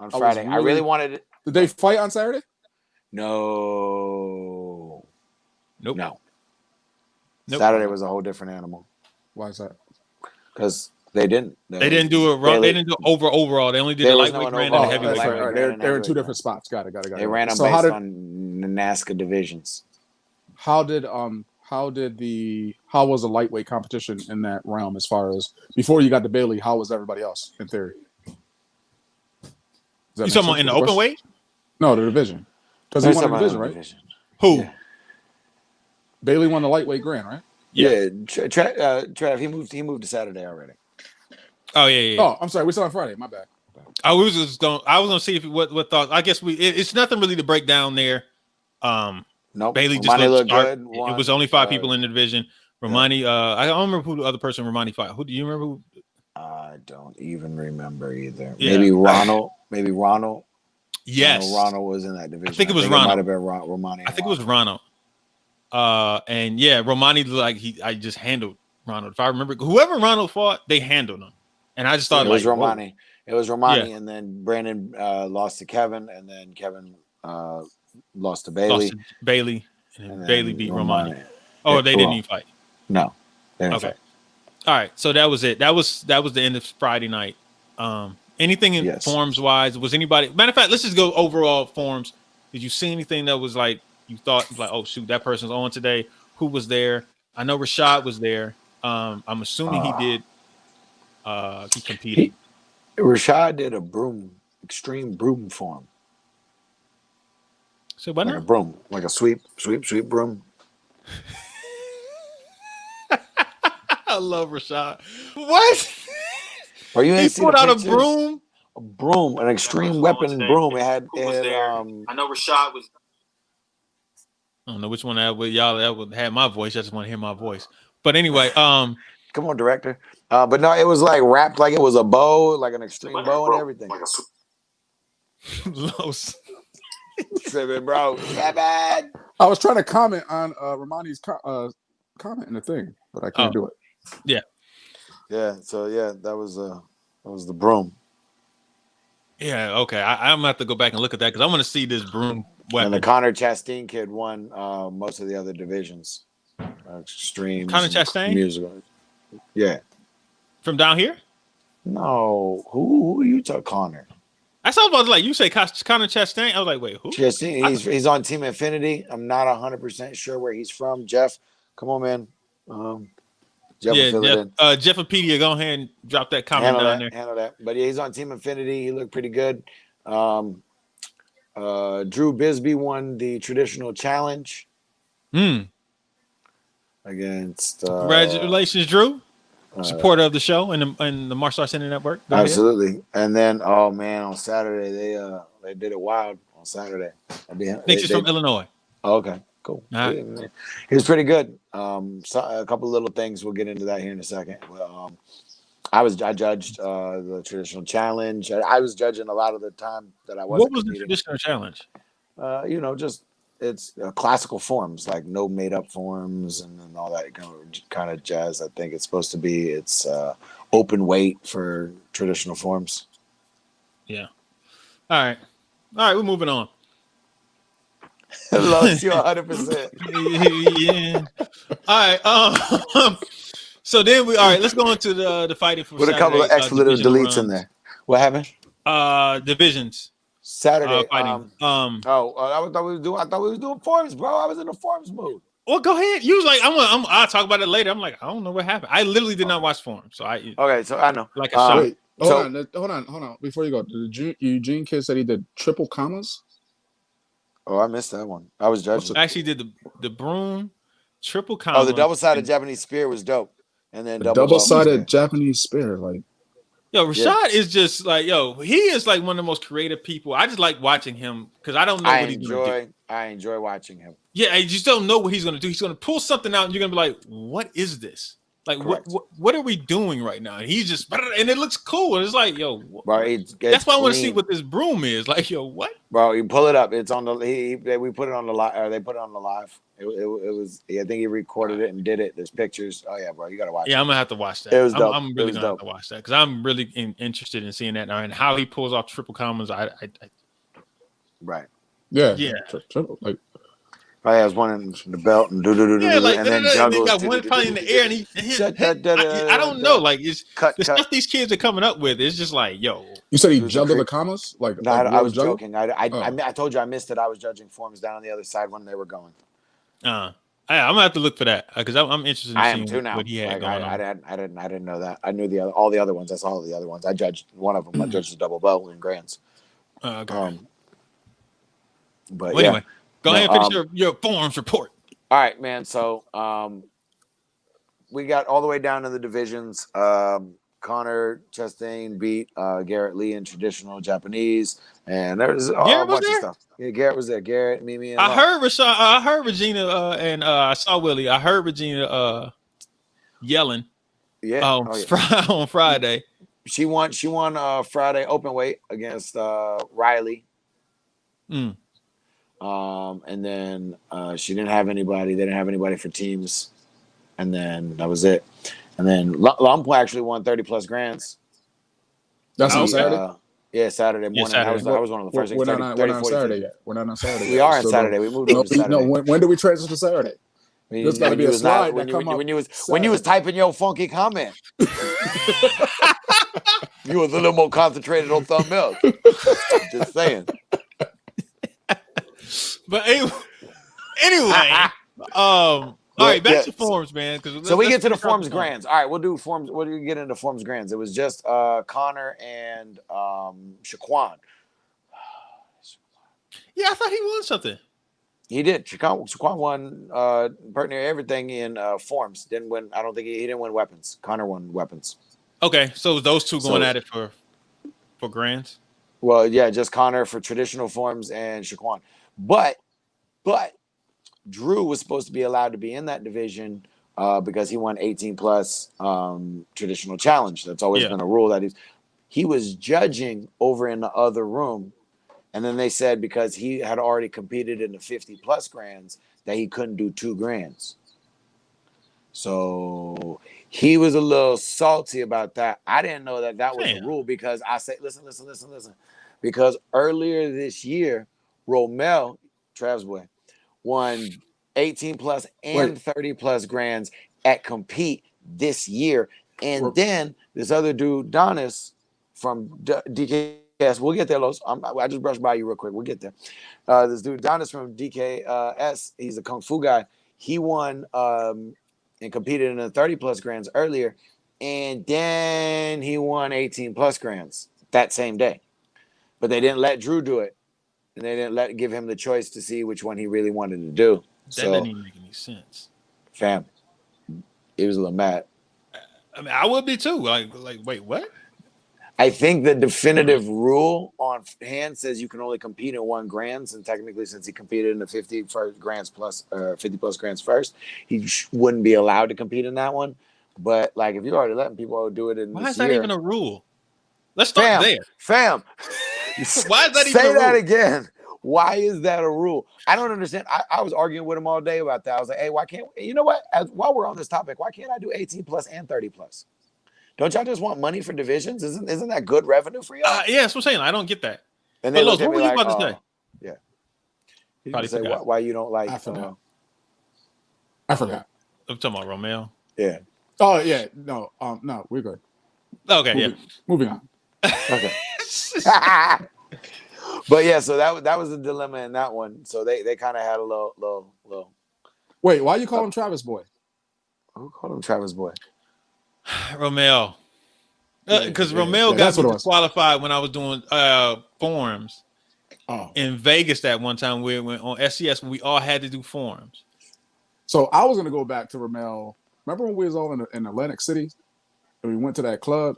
Friday. I really wanted it. Did they fight on Saturday? No. Nope. No. Saturday was a whole different animal. Why is that? Because they didn't. They didn't do it. They didn't do overall. They only did a lightweight brand and a heavyweight brand. They're in two different spots. Got it. They ran them based on the NASCA divisions. How was the lightweight competition in that realm as far as before you got to Bailey? How was everybody else in theory? You talking about in the open weight? No, the division. Because he won the division, right? Who? Yeah. Bailey won the lightweight grand, right? Yeah. Trav, he moved to Saturday already. Oh yeah. Oh, I'm sorry. We saw on Friday. My bad. I was gonna see what thoughts. I guess it's nothing really to break down there. Nope. Bailey just looked good. It was only 5 people in the division. Romani, I don't remember who the other person Romani fought. Who do you remember? Who? I don't even remember either. Yeah. Maybe Ronald. Yes, Ronald was in that division. I think it was Ronald. It might have been Romani. I think it was Ronald. And yeah, Romani I just handled Ronald. If I remember, whoever Ronald fought, they handled him. And I just thought it was Romani. Whoa. It was Romani, and then Brandon lost to Kevin, and then Kevin lost to Bailey. And then Bailey beat Romani. Oh, they didn't even fight. No, they didn't fight. All right, so that was it. That was the end of Friday night. Anything in forms wise? Was anybody? Matter of fact, let's just go overall forms. Did you see anything that was like you thought like, oh shoot, that person's on today? Who was there? I know Rashad was there. I'm assuming he did. He competed. Rashad did a extreme broom form. So what? Like a broom, like a sweep broom. I love Rashad. What? Or you he pulled out a broom. A broom, an extreme weapon broom. It had. I know Rashad was. I don't know which one that would have my voice. I just want to hear my voice. But anyway, come on, director. But no, it was like wrapped like it was a bow, like an extreme bow and everything. Los. Bro, Kevin. I was trying to comment on Romani's comment in the thing, but I can't do it. Yeah. Yeah. So yeah, that was the broom. Yeah. Okay. I'm gonna have to go back and look at that because I want to see this broom weapon. And the Connor Chastain kid won most of the other divisions. Streams. Connor Chastain? Musical. Yeah. From down here? No. Who are you talking? Connor. I saw about like you say Connor Chastain. I was like, wait, who? Chastain. He's on Team Infinity. I'm not 100% sure where he's from. Jeff, come on, man. Jeff will fill it in. Jeffopedia, go ahead and drop that comment down there. Handle that. But yeah, he's on Team Infinity. He looked pretty good. Drew Bisbee won the traditional challenge against. Congratulations, Drew. Supporter of the show and the Martial Arts Center Network. Go Absolutely. ahead. And then, oh man, on Saturday they did it wild. On Saturday, Nick's is from Illinois. Oh, okay, cool. Right. He was pretty good. So a couple of little things. We'll get into that here in a second. I judged the traditional challenge. I was judging a lot of the time that I wasn't. What was competing. the traditional challenge? Just it's classical forms, like no made up forms and all that kind of jazz. I think it's supposed to be. It's open weight for traditional forms. Yeah. All right, we're moving on. Lost you 100%. Yeah. All right. So then let's go into the fighting for with a couple of expletive deletes in there. What happened? Divisions. Saturday. Fighting. I thought we was doing forms, bro. I was in a forms mood. Well, go ahead. You was like, I'll talk about it later. I'm like, I don't know what happened. I literally did not watch forms, so okay. So I know. Like a shot. Wait, hold on. Before you go, the Eugene kid said he did triple commas. Oh, I missed that one. I was judging. I actually did the broom, triple comma. Oh, the double-sided Japanese spear was dope. And then double-sided Japanese spear, like. Yo, Rashad is just like, he is like one of the most creative people. I just like watching him because I don't know what he's going to do. I enjoy watching him. Yeah, I just don't know what he's going to do. He's going to pull something out and you're going to be like, what is this? Like, what are we doing right now? And he's just, and it looks cool. And it's like, bro, that's why I want to see what this broom is. Like, what? Bro, you pull it up. It's on the, we put it on the live, they put it on the live. It was, I think he recorded it and did it. There's pictures. Oh yeah, bro, you got to watch it. Yeah, I'm going to have to watch that. It was dope. I'm really going to have to watch that because I'm really interested in seeing that now and how he pulls off triple commas. Right. Yeah. Triple, like. Oh, yeah, I was one in the belt and and then juggles. Got one probably in the air, and I don't know. Like it's the stuff these kids are coming up with. It's just like, yo. You said he juggled the commas? Like no, I was joking. I told you I missed it. I was judging forms down on the other side when they were going. I'm gonna have to look for that because I'm interested in seeing too now. What he had going on. I didn't know that. I knew all the other ones. I saw all the other ones. I judged one of them. I judged the double belt in grands. Okay. But well, anyway. Go ahead and finish your forms report. All right, man. So we got all the way down to the divisions. Connor Chastain beat Garrett Lee in traditional Japanese, and there's a bunch of stuff. Yeah, Garrett was there. Garrett, Mimi, and I heard Regina, and I saw Willie. I heard Regina yelling. Yeah. On Friday. She won Friday open weight against Riley. And then she didn't have anybody. They didn't have anybody for teams, and then that was it. And then Lumpo actually won 30+ grands. That's on Saturday. Yeah, Saturday morning. Yeah, Saturday. I was one of the first. We're not on Saturday yet. We're not on Saturday. We are on Saturday. We moved to Saturday. No, when do we transition to Saturday? There's got to be a slide when you was typing your funky comment. You was a little more concentrated on thumbnail. Just saying. But anyway, all right, back to forms, man. So we get to the forms grands. All right, we'll do forms. What do we get into forms grands? It was just Connor and Shaquan. Yeah, I thought he won something. He did. Shaquan won partner everything in forms. Didn't win. I don't think he didn't win weapons. Connor won weapons. Okay, so those two going at it for grands. Well, yeah, just Connor for traditional forms and Shaquan. But Drew was supposed to be allowed to be in that division because he won 18+ traditional challenge. That's always been a rule that he was judging over in the other room, And then they said because he had already competed in the 50 plus grands that he couldn't do 2 grands. So he was a little salty about that. I didn't know that that was the rule because I say, listen. Because earlier this year, Romel, Trav's boy, won 18 plus and 30 plus grands at compete this year. And then this other dude, Donis from DKS, we'll get there, Los. I just brushed by you real quick. We'll get there. This dude, Donis from DKS, he's a Kung Fu guy. He won and competed in the 30 plus grands earlier. And then he won 18 plus grands that same day. But they didn't let Drew do it. And they didn't give him the choice to see which one he really wanted to do. That doesn't even make any sense. Fam, he was a little mad. I mean, I would be too. Like, wait, what? I think the definitive rule on hand says you can only compete in 1 grands, and technically, since he competed in the 50 grands plus 50 plus grands first, he wouldn't be allowed to compete in that one. But like, if you're already letting people do it in why this is that year, even a rule? Let's start there, fam. Why is that even say a rule? that again? Why is that a rule? I don't understand. I was arguing with him all day about that. I was like, hey, why can't you know what? While we're on this topic, why can't I do 18 plus and 30 plus? Don't y'all just want money for divisions? Isn't that good revenue for y'all? Yeah, that's what I'm saying. I don't get that. And but they Los, looked at what me were you like, about to say? Yeah. He Probably say forgot. why you don't like. I forgot. I forgot. I'm talking about Romeo. Yeah. Oh yeah. No. No. We're good. Okay. Moving on. Okay. But yeah, so that was a dilemma in that one. So they kind of had a little. Wait, why you call him Travis Boy? Who called him Travis Boy? Romeo. Because Romeo got me disqualified when I was doing forums in Vegas that one time. We went on SCS when we all had to do forums. So I was gonna go back to Romeo. Remember when we was all in Atlantic City and we went to that club?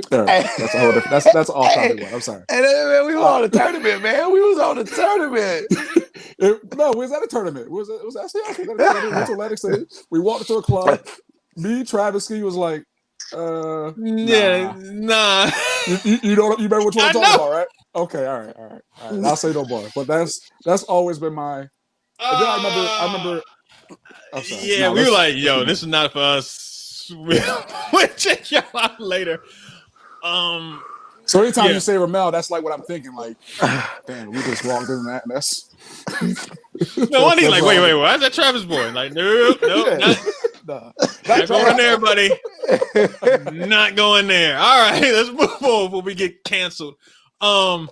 That's a whole different. That's all topic one. I'm sorry. And then, man, we were on the tournament, man. We was on the tournament. No, we was at a tournament. It was SCS. We went to Atlantic City. We walked into a club. Me, Travis Ski was like, nah. You know, you remember which one I'm talking about, right? Okay, all right. I'll say no more. But that's always been my. And then I remember. Yeah, we were like, yo, this is not for us. We'll check y'all out later. So anytime you say Ramel, that's like what I'm thinking. Like, damn, we just walked in that, and that's. No one. He's like, wait, why is that Travis Boy? Like, nope, not going there, buddy. Not going there. All right, let's move on before we get canceled. All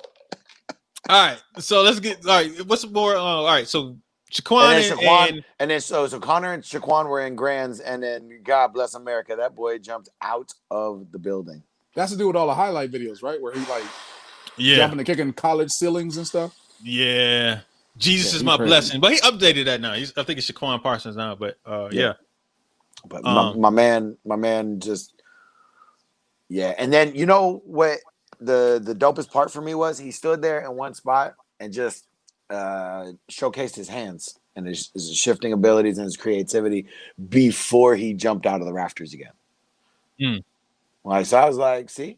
right, so let's get. All right, what's more? All right, so Shaquan and then so Connor and Shaquan were in grands, and then God bless America, that boy jumped out of the building. That's to do with all the highlight videos, right? Where he like jumping and kicking college ceilings and stuff. Yeah. Jesus is my blessing. But he updated that now. I think it's Shaquan Parsons now, but yeah. But my man just and then you know what the dopest part for me was? He stood there in one spot and just showcased his hands and his shifting abilities and his creativity before he jumped out of the rafters again. Like, so I was like, see,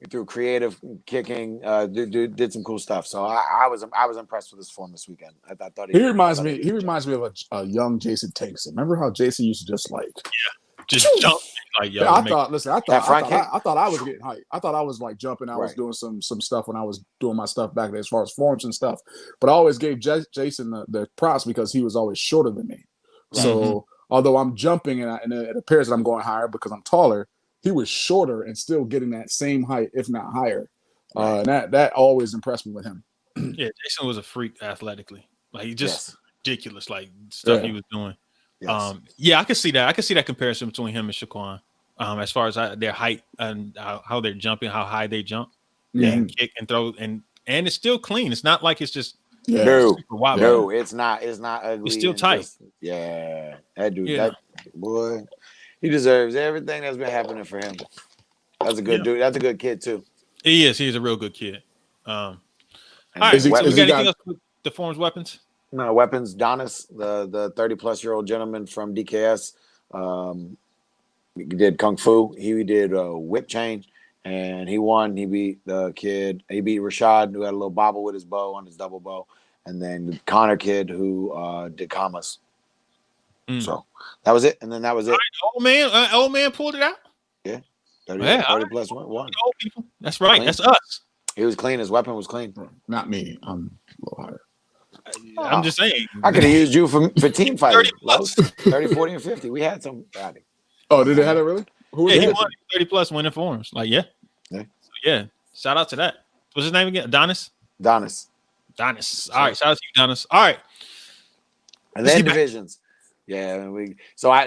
he threw creative kicking, did some cool stuff. So I was impressed with his form this weekend. I thought he reminds me of a young Jason Tankson. Remember how Jason used to just just jump like yo. I thought I was getting hyped. I thought I was like jumping. I was doing some stuff when I was doing my stuff back there as far as forms and stuff. But I always gave Jason the props because he was always shorter than me. Right. So although I'm jumping and it appears that I'm going higher because I'm taller, he was shorter and still getting that same height, if not higher. Right. And that always impressed me with him. Yeah, Jason was a freak athletically. Like he just ridiculous, like stuff he was doing. Yes. I can see that. I can see that comparison between him and Shaquan. As far as their height and how they're jumping, how high they jump, and kick and throw, and it's still clean. It's not like it's just no, it's not ugly. It's still tight. That dude, that boy. He deserves everything that's been happening for him. That's a good dude. That's a good kid too. He is. He's a real good kid. All right. So we got anything else with the forms weapons? No weapons. Donis, the 30-plus-year-old gentleman from DKS, he did kung fu. He did whip chain, and he won. He beat the kid. He beat Rashad, who had a little bobble with his bow on his double bow, and then the Connor kid who did commas. So that was it, and then that was it. Right, old man pulled it out. Yeah, 30 plus one. Old people. That's right. Clean. That's us. He was clean. His weapon was clean. Not me. I'm a little higher. I'm just saying. I could have used you for team fighting. 30, 40, and 50. We had some. Oh, did they have it really? Who he won 30 plus winning forms. Like, yeah. So, yeah. Shout out to that. What's his name again? Adonis? Adonis. All right. Shout out to you, Adonis. All right. And then divisions. Yeah.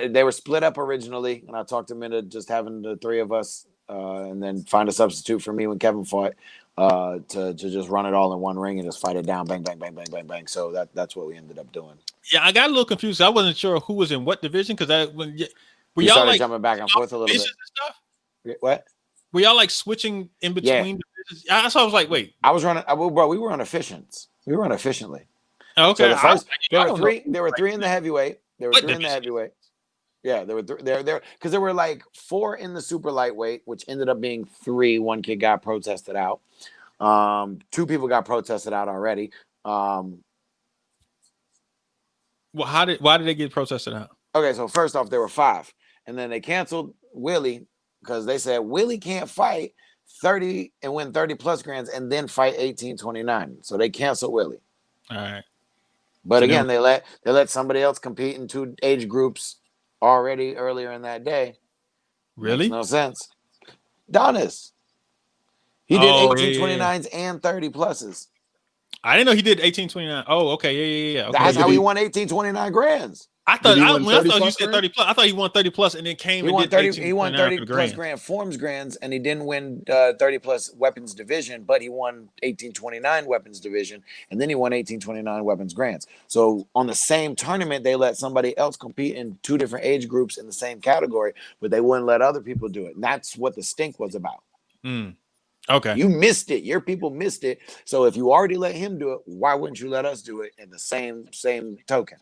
They were split up originally, and I talked him into just having the three of us and then find a substitute for me when Kevin fought. To just run it all in one ring and just fight it down, bang, bang, bang, bang, bang, bang. So that's what we ended up doing. Yeah, I got a little confused. I wasn't sure who was in what division because we y'all started jumping back and forth a little bit. Stuff? What? Were y'all like switching in between divisions? So I was like, wait. I was running. Bro, we were on efficients. We run efficiently. Okay. So there were three in the heavyweight. There were three in the heavyweight. Yeah, there were there because there were like 4 in the super lightweight, which ended up being 3. One kid got protested out. 2 people got protested out already. Well, why did they get protested out? Okay, so first off, there were 5, and then they canceled Willie because they said Willie can't fight 30 and win 30 plus grands and then fight 1829. So they canceled Willie. All right. But again, they let somebody else compete in 2 age groups already earlier in that day. Really? Makes no sense. Donis. He did 1829s and 30 pluses. I didn't know he did 1829. Oh, okay. Yeah. Okay. That's how he won 1829 grands. I thought you said 30 plus. I thought he won 30 plus and then came and did 30. He won 30 plus grand forms grands, and he didn't win 30 plus weapons division, but he won 1829 weapons division, and then he won 1829 weapons grands. So on the same tournament, they let somebody else compete in 2 different age groups in the same category, but they wouldn't let other people do it. And that's what the stink was about. Okay. You missed it. Your people missed it. So if you already let him do it, why wouldn't you let us do it in the same token?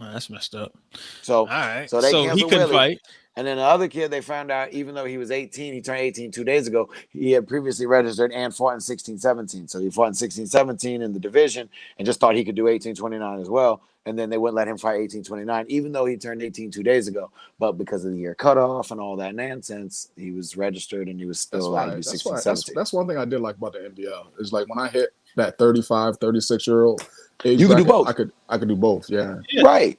Well, that's messed up. So, all right. So he couldn't fight. And then the other kid, they found out, even though he was 18, he turned 18 2 days ago, he had previously registered and fought in 16-17. So he fought in 16-17 in the division and just thought he could do 18-29 as well. And then they wouldn't let him fight 18-29, even though he turned 18 2 days ago. But because of the year cutoff and all that nonsense, he was registered and he was still allowed to be 16-17. That's one thing I did like about the NBL is like when I hit that 35, 36-year-old age you bracket, could do both. I could do both. Yeah. Right.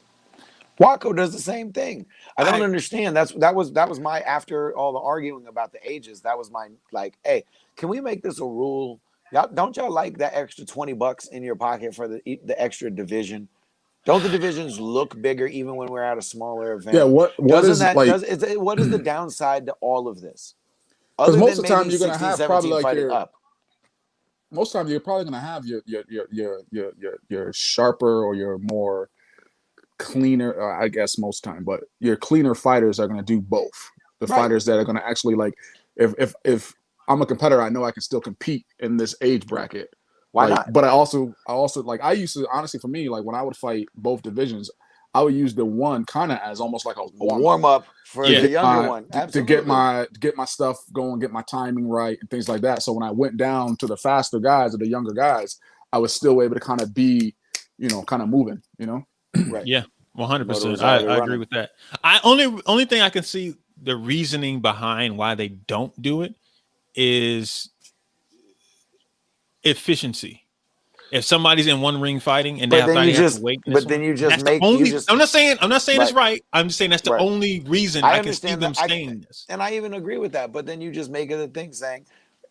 Waco does the same thing. I don't understand. That was my, after all the arguing about the ages, that was my like, hey, can we make this a rule? Don't y'all like that extra $20 in your pocket for the extra division? Don't the divisions look bigger even when we're at a smaller event? Yeah. What is the downside to all of this? Because most of the time you're gonna have probably like most times you're probably gonna have your sharper or your more cleaner, I guess most time, but your cleaner fighters are going to do both. The fighters that are going to actually like, if I'm a competitor, I know I can still compete in this age bracket. Why not? But I also like, I used to, honestly, for me, like when I would fight both divisions, I would use the one kind of as almost like a warm up for the younger one. Absolutely. To get my stuff going, get my timing right and things like that. So when I went down to the faster guys or the younger guys, I was still able to kind of be, kind of moving, Right. Yeah, 100%. I agree with that. Only thing I can see the reasoning behind why they don't do it is efficiency. If somebody's in one ring fighting and then you just wait, I'm not saying it's right. I'm just saying that's the only reason I can see them saying this. And I even agree with that. But then you just make it a thing saying,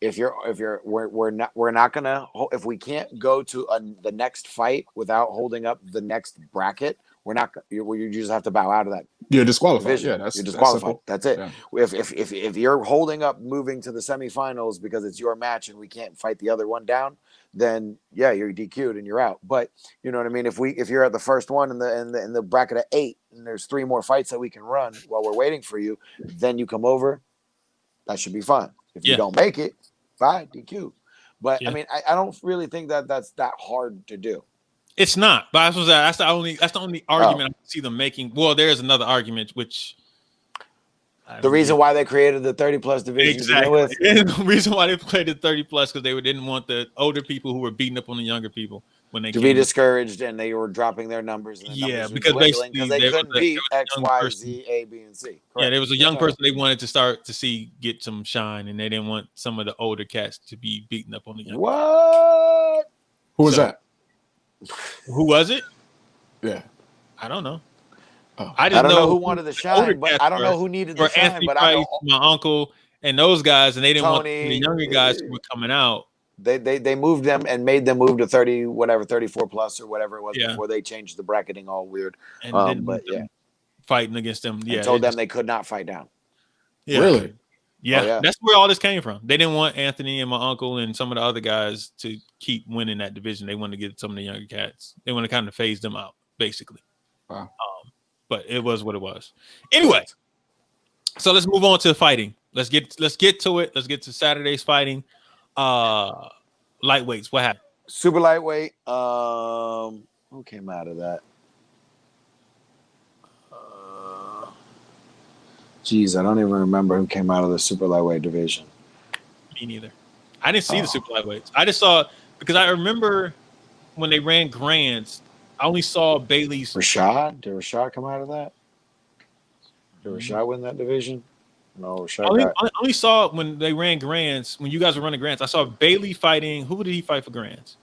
we're not gonna, if we can't go to the next fight without holding up the next bracket, we're not. You just have to bow out of that. You're disqualified. Division. Yeah, you're disqualified. That's it. Yeah. If you're holding up moving to the semifinals because it's your match and we can't fight the other one down, then you're DQ'd and you're out. But you know what I mean. If you're at the first one in the bracket of 8 and there's 3 more fights that we can run while we're waiting for you, then you come over. That should be fine. If you don't make it, fine, DQ. But I mean, I don't really think that's that hard to do. It's not, but that's the only argument I can see them making. Well, there's another argument which The reason why they created the 30+ division exactly. The reason why they played the 30+ because they didn't want the older people who were beating up on the younger people when they to be discouraged, and they were dropping their numbers, and the numbers were because dwindling because basically they couldn't beat X, Y, Z, A, B, and C. Correct. Yeah, there was a young person they wanted to start to see get some shine, and they didn't want some of the older cats to be beating up on the younger. What? Who was that? Who was it? Yeah, I don't know. Oh. I don't know who wanted the shine, but I don't know who needed the shine. Anthony but Price, I know my uncle, and those guys, and they didn't want Tony, the younger guys who were coming out. They moved them and made them move to 30, whatever, 34+ or whatever it was before they changed the bracketing all weird. And but yeah, fighting against them. Yeah, and told them they could not fight down. Yeah. Really? Yeah. Oh, yeah, that's where all this came from. They didn't want Anthony and my uncle and some of the other guys to keep winning that division. They wanted to get some of the younger cats. They want to kind of phase them out, basically. Wow. but it was what it was. Anyway, so let's move on to fighting. Let's get to it. Let's get to Saturday's fighting. Lightweights. What happened? Super lightweight. Who came out of that? Geez, I don't even remember who came out of the super lightweight division. Me neither. I didn't see the super lightweights. I just saw because I remember when they ran grands. I only saw Bailey's. Rashad? Did Rashad come out of that? Did Rashad win that division? No, Rashad. I only saw when they ran grands. When you guys were running grands, I saw Bailey fighting. Who did he fight for grands?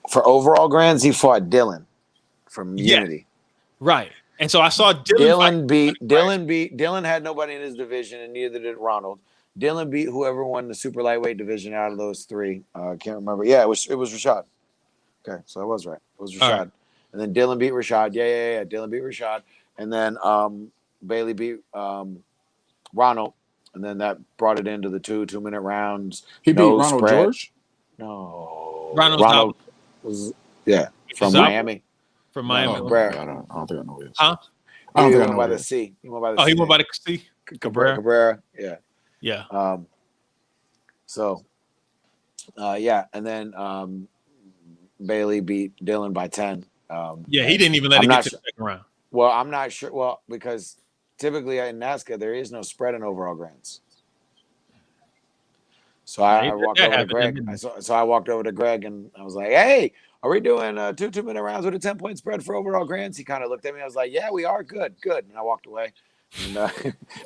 For overall grands, he fought Dylan from Unity. Right. And so I saw Dylan Dylan had nobody in his division, and neither did Ronald. Dylan beat whoever won the super lightweight division out of those three. I can't remember. Yeah, it was Rashad. Okay, so I was right. It was Rashad. Right. And then Dylan beat Rashad. Yeah. Dylan beat Rashad. And then Bailey beat Ronald. And then that brought it into the 2-minute rounds. He beat Ronald spread. George? No. Ronald was from Miami. From Miami. I don't think I know this. Huh? I don't think I know by the C. He went by the C. He went by the C? Cabrera. Yeah. Yeah. And then Bailey beat Dylan by 10. He didn't even let it get to the second round. Well, I'm not sure. Well, because typically in NASCAR there is no spread in overall grands. So I walked over to Greg. I walked over to Greg and I was like, "Hey, are we doing 2-minute rounds with a 10-point spread for overall grands?" He kind of looked at me. I was like, "Yeah, we are. Good." And I walked away. And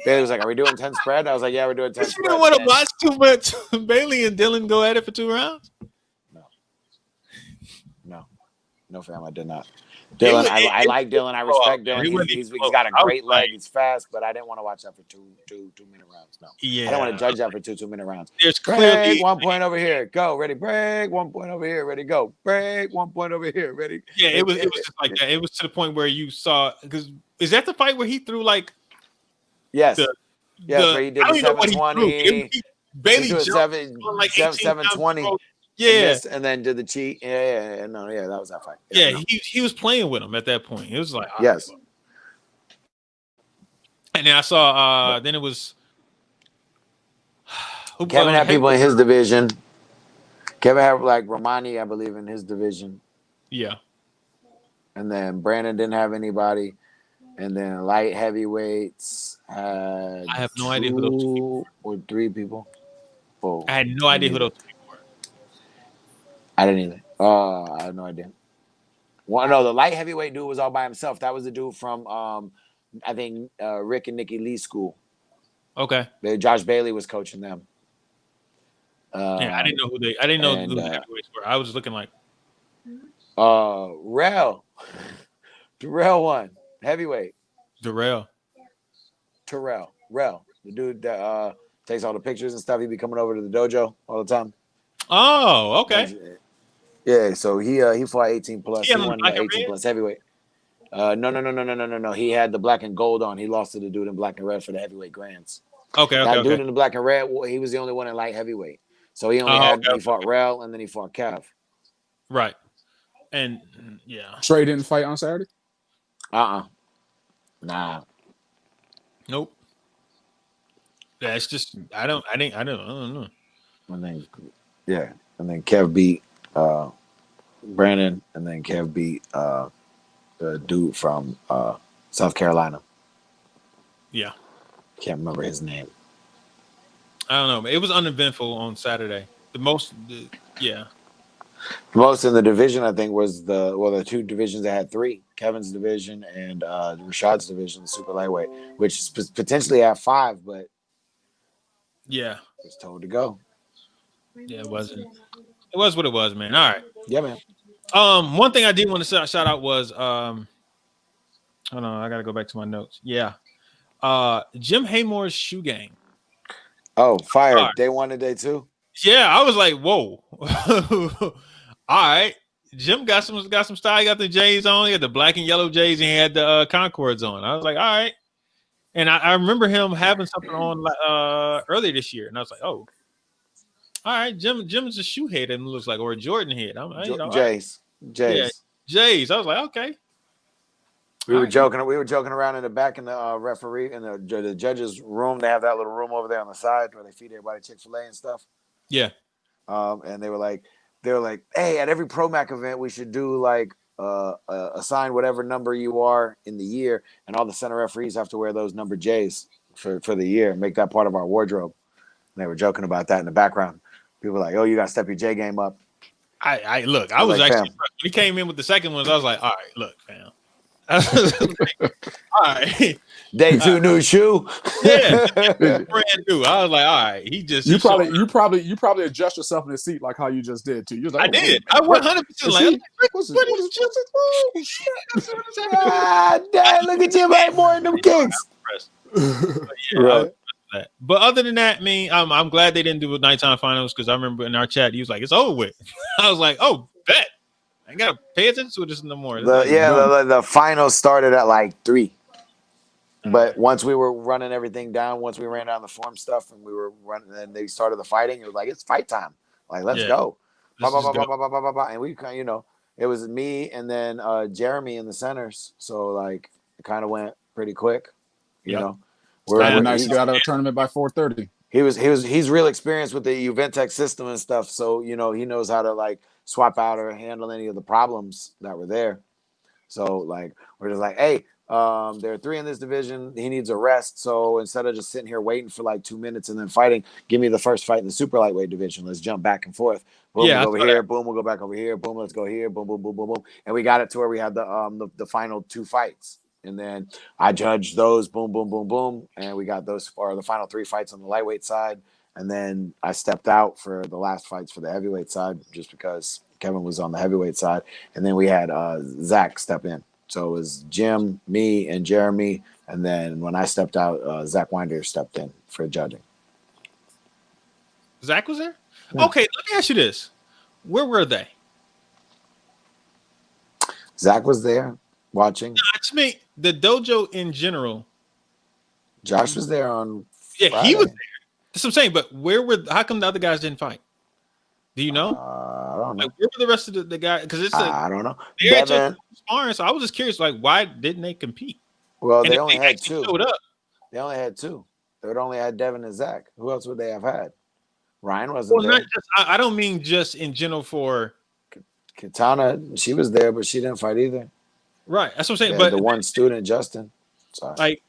Bailey was like, "Are we doing 10 spread?" I was like, "Yeah, we're doing 10 spread." You don't want to watch too much Bailey and Dylan go at it for 2 rounds? No, fam, I did not. Dylan, I like Dylan. I respect Dylan. He's got a great leg. He's fast, but I didn't want to watch that for 2-minute rounds. No, I don't want to judge that for 2-minute rounds. There's clearly 1 point over here. Go, ready, break. 1 point over here, ready, go. Break. 1 point over here, ready. Yeah, it was just like that. It was to the point where you saw because is that the fight where he threw like? Yes. Where he did the 720. Bailey jumped 720. Yeah, and then did the cheat. Yeah. No, that was that fight. He was playing with him at that point. It was like yes. And then I saw. Then it was. Kevin had people in his division. Kevin had like Romani, I believe, in his division. Yeah. And then Brandon didn't have anybody. And then light heavyweights had. I have no idea who those 2 people or 3 people. I had no idea who those 2 people were. I didn't either. I had no idea. Well, no, the light heavyweight dude was all by himself. That was the dude from, I think, Rick and Nikki Lee's school. Okay. Josh Bailey was coaching them. I didn't know who the heavyweights were. I was just looking like. Darrell won heavyweight. Rel, the dude that takes all the pictures and stuff. He be coming over to the dojo all the time. Oh, okay. Yeah, so he fought 18+. He won 18+ heavyweight. No. He had the black and gold on. He lost to the dude in black and red for the heavyweight grands. Okay. Dude in the black and red, he was the only one in light heavyweight. So he only he fought Rel and then he fought Kev. Right. And yeah. Trey didn't fight on Saturday? Nah. Nope. That's just I don't know. And then Kev beat Brandon, and then Kev beat the dude from South Carolina. Yeah. Can't remember his name. I don't know, but it was uneventful on Saturday. Yeah. Most in the division, I think, was the two divisions that had three: Kevin's division and Rashad's division, super lightweight, which potentially had five, but Yeah. was told to go. Yeah, it wasn't. It was what it was, man. All right. Yeah, man. One thing I did want to shout out was hold on, I gotta go back to my notes. Yeah. Jim Haymore's shoe game. Oh, fire. Right. Day one and day two. Yeah, I was like, whoa. All right. Jim got some style. He got the J's on. He had the black and yellow J's, and he had the Concords on. I was like, all right. And I remember him having something on earlier this year, and I was like, oh, all right. Jim's a shoe head, and looks like, or a Jordan head. J's. Yeah, J's. I was like, okay. We were joking around in the back in the referee in the judges' room. They have that little room over there on the side where they feed everybody Chick-fil-A and stuff. Yeah. And they were like, hey, at every ProMac event, we should do like assign whatever number you are in the year, and all the center referees have to wear those number J's for the year. Make that part of our wardrobe. And they were joking about that in the background. People were like, oh, you got to step your J game up. I look. I was like, actually when he came in with the second ones. I was like, all right, look, fam. Like, all right. Day two new shoe. Yeah, brand new. I was like, all right. You probably adjust yourself in the seat like how you just did too. You was like, I did. I 100% like. Dad, look at Jim Haymore in them kicks. Right. But other than that, I'm glad they didn't do a nighttime finals because I remember in our chat he was like, it's over with. I was like, oh, bet. I gotta pay attention to this no more. The finals started at like 3. But once we were running everything down, once we ran down the form stuff and we were running, and they started the fighting, it was like, it's fight time. Like, let's go. And we kind of, it was me and then Jeremy in the centers. So like it kind of went pretty quick, you know. We're nice. He got out of the tournament by 4:30. He's real experienced with the Uventech system and stuff. So, he knows how to like swap out or handle any of the problems that were there. So like, we're just like, hey, there are 3 in this division. He needs a rest. So instead of just sitting here waiting for like 2 minutes and then fighting, give me the first fight in the super lightweight division. Let's jump back and forth. Boom, we'll go over here. Boom, we'll go back over here. Boom, let's go here. Boom, boom, boom, boom, boom. And we got it to where we had the final 2 fights. And then I judged those, boom, boom, boom, boom. And we got those for the final 3 fights on the lightweight side. And then I stepped out for the last fights for the heavyweight side just because Kevin was on the heavyweight side. And then we had Zach step in. So it was Jim, me, and Jeremy. And then when I stepped out, Zach Winder stepped in for judging. Zach was there? Yeah. Okay, let me ask you this. Where were they? Zach was there watching. To me, the dojo in general. Josh was there on Friday. He was there. That's what I'm saying. But how come the other guys didn't fight? Do you know? I don't know. Like, where were the rest of the guys? Because I don't know. They're just sparring, so I was just curious, like, why didn't they compete? Well, they only had 2. They only had 2. They would only had Devin and Zach. Who else would they have had? Ryan wasn't there. I don't mean just in general for Katana. She was there, but she didn't fight either. Right, that's what I'm saying. But the one student, Justin. Sorry. Like,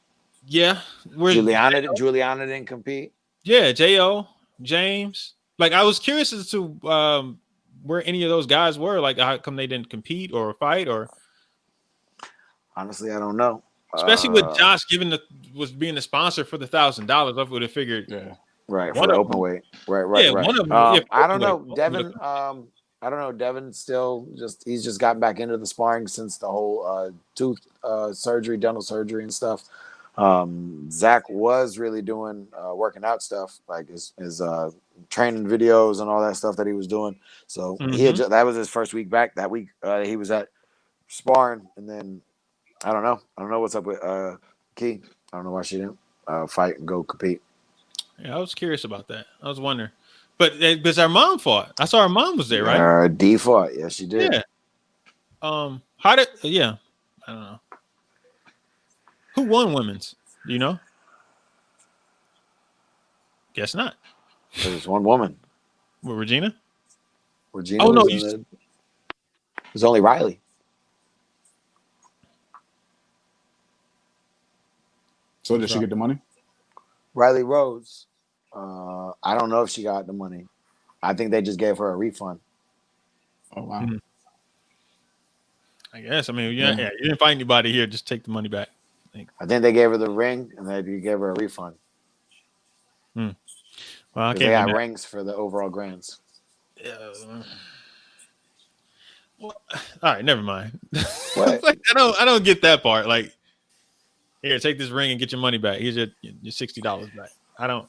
yeah, Juliana didn't compete. Yeah, Jo, James. Like, I was curious as to where any of those guys were. Like, how come they didn't compete or fight? Or honestly, I don't know. Especially with Josh was being the sponsor for the $1,000, I would have figured. Yeah, right for the open weight. Right. One of them. I don't know, Devin. I don't know. Devin still he's just gotten back into the sparring since the whole tooth surgery, dental surgery, and stuff. Zach was really doing working out stuff, like his training videos and all that stuff that he was doing. So that was his first week back. That week he was at sparring, and then I don't know what's up with Key. I don't know why she didn't fight and go compete. Yeah, I was curious about that. I was wondering, but because our mom fought, I saw our mom was there, right? D fought, yeah, she did. Yeah. I don't know. Who won women's? Do you know? Guess not. There's one woman. What, Regina? Regina. Oh no, it was only Riley. So did she get the money? Riley Rose. I don't know if she got the money. I think they just gave her a refund. Oh wow. Mm-hmm. I guess. I mean, you didn't find anybody here. Just take the money back. I think they gave her the ring and they gave her a refund. Well, I can't. They got rings for the overall grands. Well, all right, never mind. What? Like, I don't get that part. Like, here, take this ring and get your money back. Here's your $60 back. I don't.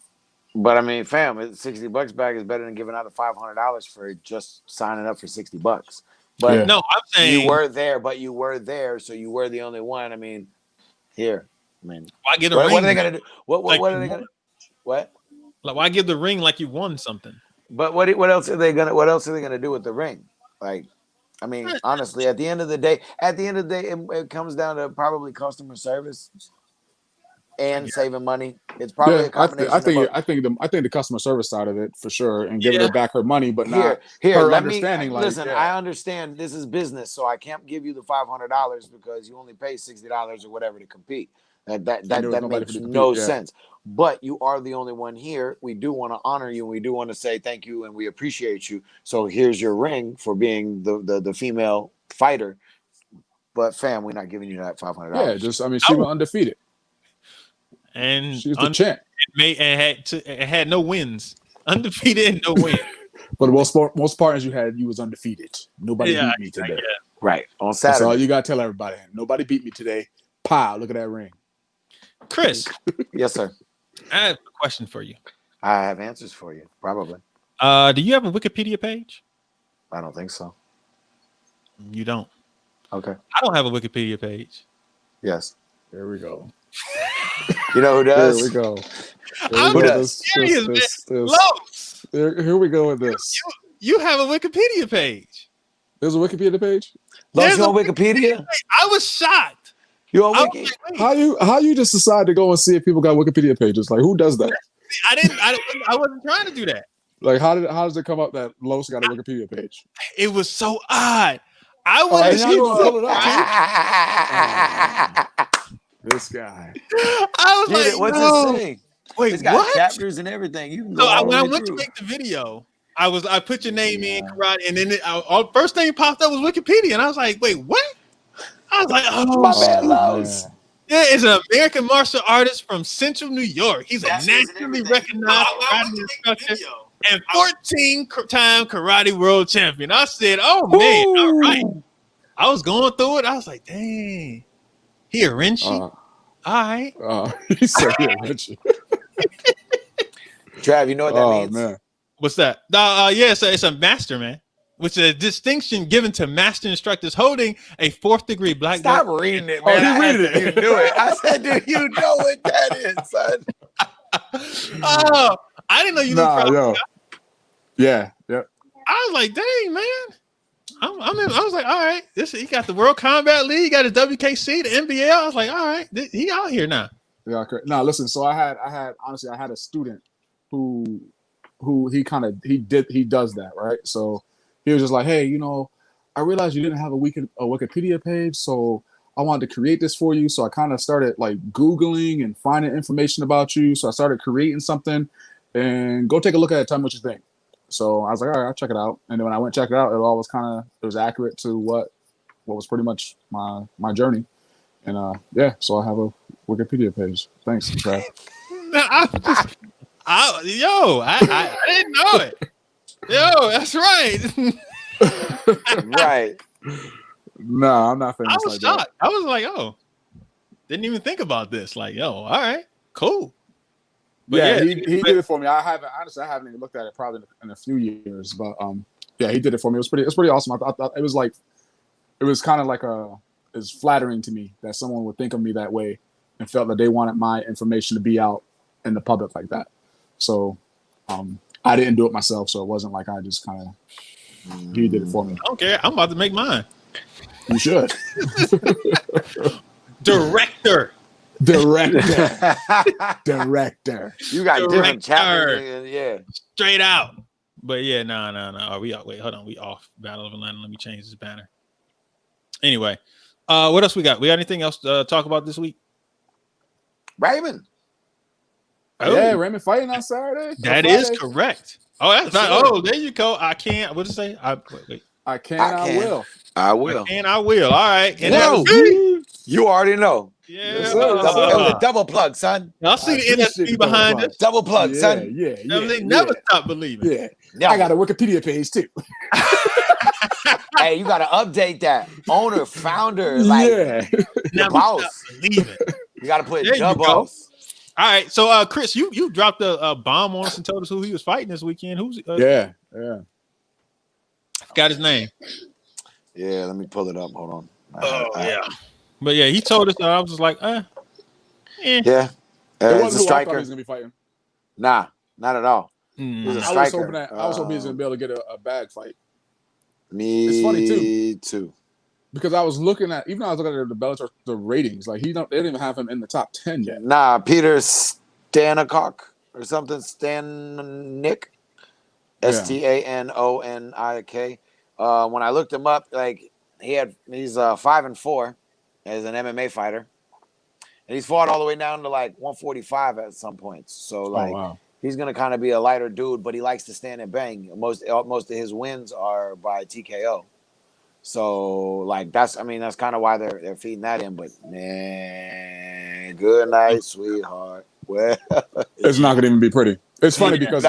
But I mean, fam, $60 back is better than giving out the $500 for just signing up for $60. But no, I'm saying you were there, so you were the only one. I mean, here, I mean, why get a what ring? Are they gonna do? What are they gonna? What? Like, why give the ring like you won something? But what else are they gonna do with the ring? Like, I mean, honestly, at the end of the day, it comes down to probably customer service and saving money. It's probably a combination. I think the customer service side of it for sure, and giving her back her money, but not her understanding. Listen, I understand this is business, so I can't give you the $500 because you only pay $60 or whatever to compete. That makes no sense. But you are the only one here. We do want to honor you. We do want to say thank you and we appreciate you. So here's your ring for being the female fighter. But fam, we're not giving you that $500. Yeah, she went undefeated. And she was the champ. Had no wins, undefeated and no wins. But most partners you was undefeated. Nobody beat me today. Right on Saturday. That's all you gotta tell everybody. Nobody beat me today. Pow! Look at that ring. Chris. Yes, sir. I have a question for you. I have answers for you, probably. Do you have a Wikipedia page? I don't think so. You don't. Okay. I don't have a Wikipedia page. Yes. There we go. You know who does? There we go. I'm serious, man. Here we go with this. You have a Wikipedia page. There's a Wikipedia page? There's no Wikipedia? I was shocked. You on Wiki? How you just decide to go and see if people got Wikipedia pages? Like, who does that? I wasn't trying to do that. Like, how does it come up that Los got a Wikipedia page? It was so odd. I was pull it up too. This guy. I was like, what's it saying? Wait, it's got what? chapters and everything. You can go when I went to make the video, I put your name in, karate, and then first thing popped up was Wikipedia, and I was like, wait, what? I was like, oh, my man Los. Yeah, it's an American martial artist from Central New York. He's a nationally recognized karate instructor and 14-time karate world champion. I said, oh, man, all right. I was going through it. I was like, dang. He a Renshi? All right. He said he a Renshi. Trav, you know what that means? Man. What's that? Yeah, it's a master, man. Which is a distinction given to master instructors holding a 4th degree black belt. Stop reading it, man. He read it. You knew it. I said, do you know what that is, son? Oh, I didn't know you knew. Yeah. I was like, dang, man. I was like, all right. He got the World Combat League, he got his WKC, the NBL. I was like, all right, he out here now. Yeah, okay. Now listen. So I had a student who he does that, right? So he was just like, hey, I realized you didn't have a Wikipedia page, so I wanted to create this for you. So I kind of started like Googling and finding information about you. So I started creating something, and go take a look at it. Tell me what you think. So I was like, all right, I'll check it out. And then when I went check it out, it was accurate to what was pretty much my journey. And so I have a Wikipedia page. Thanks, Trav. I didn't know it. Yo, that's right. Right. No, I'm not famous. I was shocked. I was like, oh, didn't even think about this. Like, yo, all right, cool. But he did it for me. I haven't even looked at it probably in a few years. But he did it for me. It was pretty awesome. I thought it was kind of like it's flattering to me that someone would think of me that way and felt that they wanted my information to be out in the public like that. So I didn't do it myself, so it wasn't like I just kind of he did it for me. I don't care. I'm about to make mine. You should. Director. You got different chapters. Yeah. Straight out. But yeah, no. Wait, hold on. We off Battle of Atlanta. Let me change this banner. Anyway, what else we got? We got anything else to talk about this week? Raven. Oh, Yeah, Raymond fighting on Saturday. that is correct. Oh, that's not. Sure. Oh, there you go. I can't. What did it say? Wait. I can. I will. I will. I will. All right. Whoa. You already know. Yeah. Yes, sir. Yes, It was sir. a double plug, son. Y'all see the NSP behind us? Double plug, son. Yeah. They never stop believing. Yeah. Yeah. I got a Wikipedia page too. Hey, you got to update that. Owner, founder, like the boss. Believing. You got to put There the you boss. All right. So, Chris, you dropped a bomb on us and told us who he was fighting this weekend. Who's Yeah. Got his name. Yeah, let me pull it up. Hold on. Yeah. But yeah, he told us. I was just like, Yeah. It It's wasn't a who I thought striker. he was gonna be fighting. Nah, not at all. I He's a was striker. hoping he was gonna be able to get a bag fight. Me It's funny, too. Because I was looking at, even though I was looking at the Bellator, the ratings, like they didn't even have him in the top 10 yet. Nah, Peter Stanikok or something. Stanik. Stanonik. When I looked him up, like he's 5-4 as an MMA fighter, and he's fought all the way down to like 145 at some points. So like he's gonna kind of be a lighter dude, but he likes to stand and bang. Most of his wins are by TKO. So like that's kind of why they're feeding that in. But man, good night, sweetheart. Well, it's not gonna even be pretty. It's funny because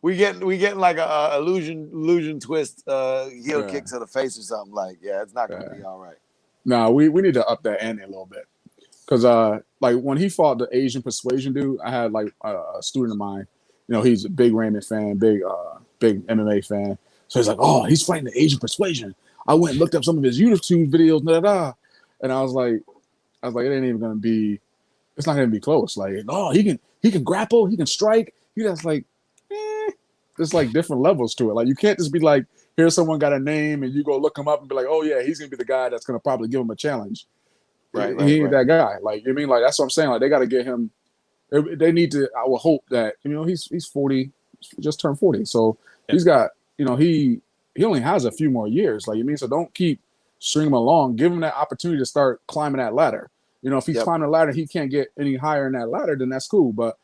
we getting like a illusion twist heel kick to the face or something. Like it's not gonna be all right. No, we need to up that ante a little bit because like when he fought the Asian Persuasion dude, I had like a student of mine. You know, he's a big Raymond fan, big MMA fan. So he's like, oh, he's fighting the Asian Persuasion. I went and looked up some of his YouTube videos, and I was like, it ain't even gonna be. It's not gonna be close. Like, oh, he can grapple, he can strike. That's like, there's like different levels to it. Like, you can't just be like, here's someone got a name, and you go look him up and be like, oh yeah, he's gonna be the guy that's gonna probably give him a challenge. Right. He ain't that guy. Like, you mean, like that's what I'm saying. Like, they got to get him. They need to. I will hope that he's 40, just turned 40, so he's got he only has a few more years. Like, you mean, so don't keep stringing him along. Give him that opportunity to start climbing that ladder. If he's climbing the ladder, he can't get any higher in that ladder, then that's cool. But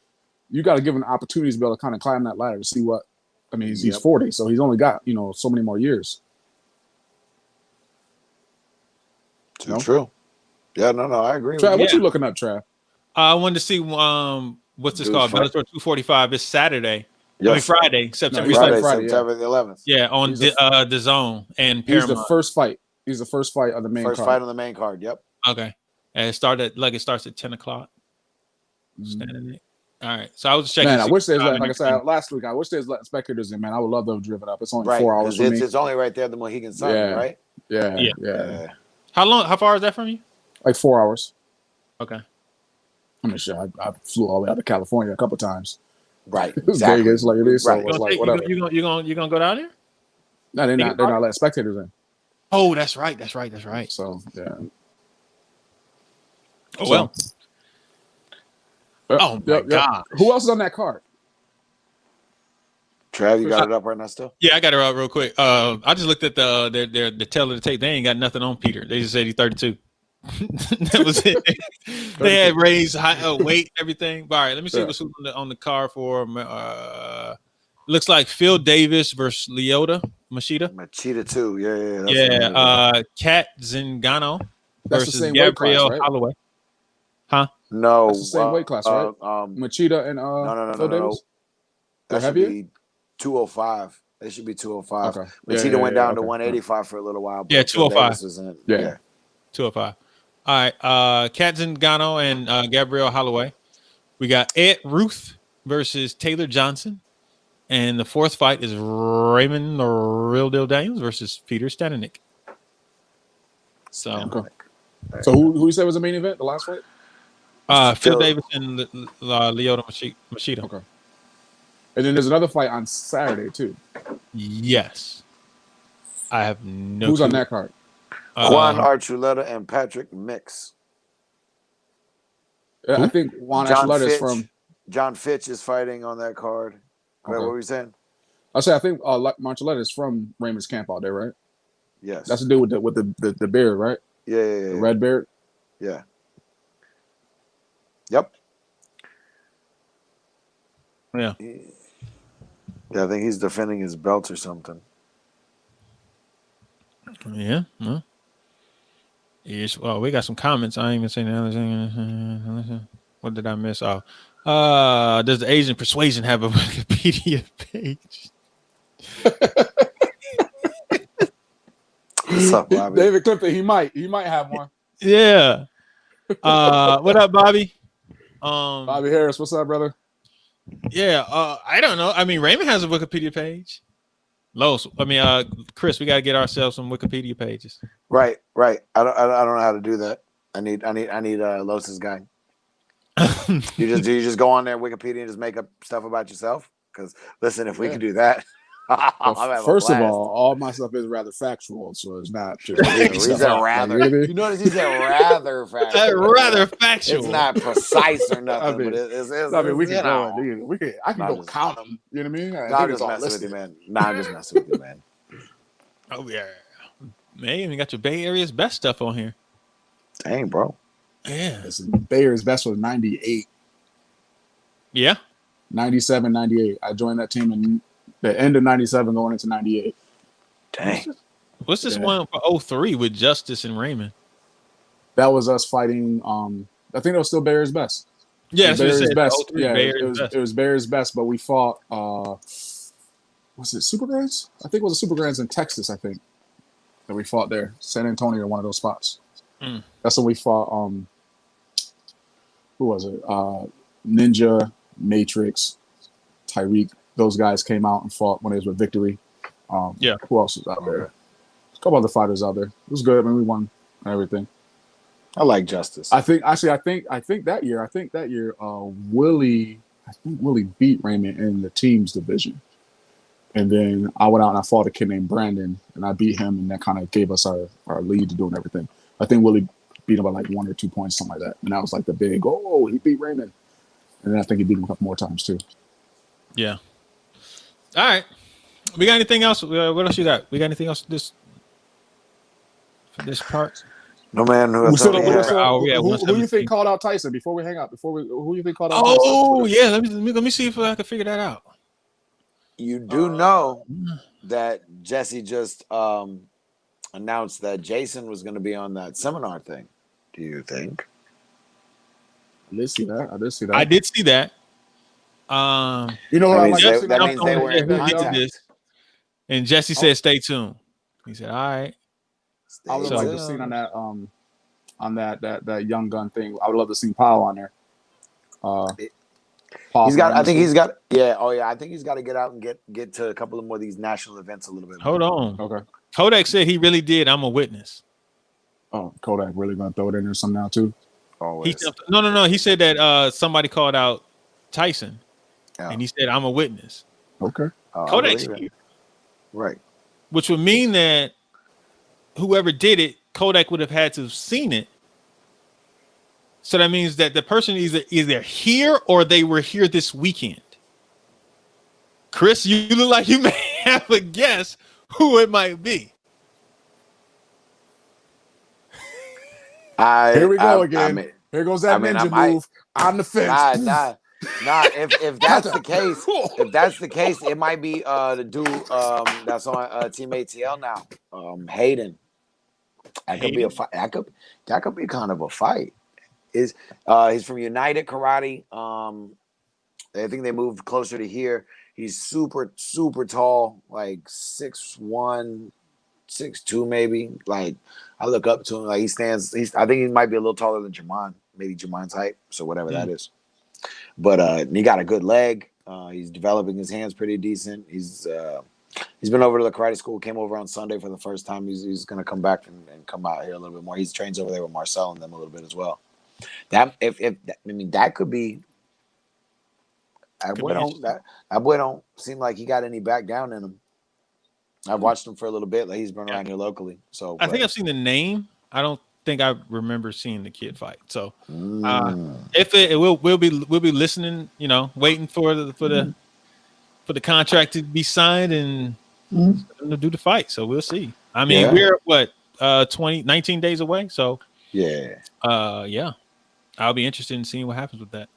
you got to give him an opportunity to be able to kind of climb that ladder to see what. I mean, he's 40, so he's only got so many more years. True. Yeah, no, I agree. Trav, what you looking up, Trav? I wanted to see what's this called? Bellator 245 is Saturday. Yes. I mean Friday, September September the 11th. Yeah, on the Zone and Paramount. He's the first fight. He's the first fight on the main card. First fight on the main card. Yep. Okay. And it starts at 10:00. All right. So I was checking. Man, I wish there's like I said last week. I wish there's spectators in. Man, I would love to have driven up. It's only 4 hours for me. It's only right there, the Mohegan Sun, right? Yeah. How far is that from you? Like 4 hours. Okay. I mean, sure. I flew all the way out to California a couple times. Right. Exactly. Vegas, like it is. Right. So it's like whatever. You gonna go down there? No, they're not letting spectators in. Oh, that's right. So yeah. Oh well. Oh my God. Who else is on that card? Trav, you got it up right now still? Yeah, I got it up real quick. I just looked at the tail of the tape. They ain't got nothing on Peter. They just said he's 32. That was it. They had raised weight, everything. But all right, let me see what's on the card for. Looks like Phil Davis versus Machida. Machida too. Yeah. Kat Zingano That's versus the same Gabrielle weight class, right? Holloway. Huh? No, that's the same weight class, right? Machida and Phil Davis. That should be 205. They should be 205. Okay. Machida went down to 185 for a little while. Yeah, 205. Yeah. 205. All right. Kat Zingano and Gabrielle Holloway. We got Ed Ruth versus Taylor Johnson. And the fourth fight is Raymond the Real Deal Daniels versus Peter Stanek. So who you said was the main event, the last fight? Phil Davis and Lyoto Machida. Okay. And then there's another fight on Saturday too. Yes. I have no Who's clue. on that card? Juan Archuleta and Patrick Mix. I think Juan Archuleta is from... John Fitch is fighting on that card. Okay. What were you saying? I think Marcelletta is from Raymond's camp out there, right? Yes. That's to do with the beard, right? Yeah. The red beard? Yeah. Yep. Yeah. Yeah, I think he's defending his belt or something. Yeah. Well, yes. Well, we got some comments. I ain't even saying anything. What did I miss? Oh, does the Asian Persuasion have a Wikipedia page? What's up, Bobby? David Clifton, he might have one. Yeah. What up, Bobby? Bobby Harris, what's up, brother? Yeah. I don't know. I mean, Raymond has a Wikipedia page. Los, Chris, we got to get ourselves some Wikipedia pages. Right. I don't know how to do that. I need Los's guy. You just go on there Wikipedia and just make up stuff about yourself. Because listen, if we could do that, first of all my stuff is rather factual, so it's not just. He said rather. You notice he said rather factual. Rather factual. It's not precise or nothing. But it's I mean, we can go. I can go count them. You know what I mean? I'm just messing with you, man. I'm just messing with you, man. Oh yeah, man, you got your Bay Area's best stuff on here. Dang, bro. Yeah, Bay Area's best was 98. Yeah, 97, 98. I joined that team in the end of 97 going into 98. Dang. What's this one for 03 with Justice and Raymond? That was us fighting. I think that was still Bay Area's best. Yeah, that's what it said. Best. 03, Yeah, best. It was Bay Area's best, but we fought. Was it Super Grands? I think it was a Super Grands in Texas. I think that we fought there, San Antonio, one of those spots. That's when we fought. Who was it? Ninja, Matrix, Tyreek. Those guys came out and fought when it was with Victory. Who else was out there? A couple other fighters out there. It was good. I mean, we won and everything. I like Justice. I think that year, Willie beat Raymond in the teams division. And then I went out and I fought a kid named Brandon, and I beat him, and that kind of gave us our lead to doing everything. I think Willie beat him by like 1 or 2 points, something like that. And that was like the big, he beat Raymond. And then I think he beat him a couple more times too. Yeah. All right. We got anything else? What else you got? We got anything else for this part? No, man. Who do you think called out Tyson before we hang up? Who do you think called out Tyson? Oh, yeah. Let me see if I can figure that out. You do know that Jesse just announced that Jason was going to be on that seminar thing. Do you think? I did see that. I did see that. You know what I like? That means they were in contact. And Jesse said, "Stay tuned." He said, "All right." I would like to see on that young gun thing. I would love to see Powell on there. I think he's got to get out and get to a couple of more of these national events a little bit. Hold on. Okay. Kodak said he really did. I'm a witness. Oh, Kodak really gonna throw it in there some now too? No. He said that somebody called out Tyson, and he said, "I'm a witness." Okay. Kodak's here. Right. Which would mean that whoever did it, Kodak would have had to have seen it. So that means that the person is either here or they were here this weekend. Chris, you look like you may have a guess who it might be. Here we go again. Here goes that ninja move on the fence. Nah. If that's the case, it might be the dude that's on Team ATL now, Hayden. That could be a fight. That could be kind of a fight. He's from United Karate. I think they moved closer to here. He's super, super tall, like 6'1", 6'2", maybe. Like I look up to him. Like I think he might be a little taller than Jamon, maybe Jamon's height. So whatever that is. But he got a good leg. He's developing his hands pretty decent. He's been over to the karate school. Came over on Sunday for the first time. He's going to come back and come out here a little bit more. He trains over there with Marcel and them a little bit as well. That could be. That boy don't seem like he got any back down in him. I've watched him for a little bit. Like he's been around here locally. So I think I've seen the name. I don't think I remember seeing the kid fight. So if we'll be listening, waiting for the contract to be signed and to do the fight. So we'll see. I mean, we're 19 days away. So I'll be interested in seeing what happens with that.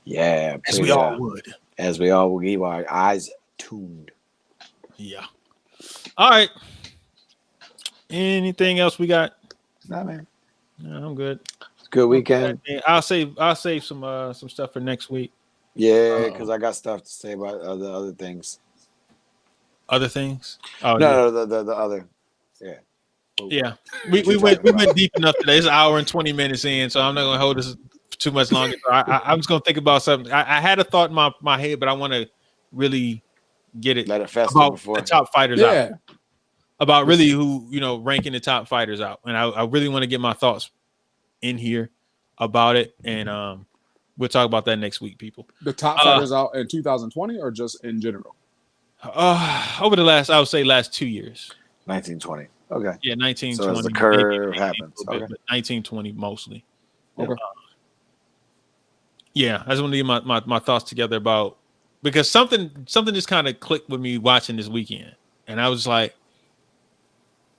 Yeah, as we all would. as we all will keep our eyes tuned. Yeah. All right. Anything else we got? Nah, man. No, I'm good. It's a good weekend. I'll save some stuff for next week. Yeah, because I got stuff to say about other things. Other things? Oh no, the other. Yeah. Yeah. We went deep enough today. It's an hour and 20 minutes in, so I'm not gonna hold this too much longer. So I'm just gonna think about something. I had a thought in my head, but I want to really get it. Let it fester about before the top fighters out. About really who ranking the top fighters out, and I really want to get my thoughts in here about it, and we'll talk about that next week, people. The top fighters out in 2020 or just in general? Over the last 2 years. 1920. Okay. Yeah, 1920. So as the curve happens. Okay. But 1920 mostly. Okay. Yeah, I just want to get my thoughts together about, because something just kind of clicked with me watching this weekend, and I was like,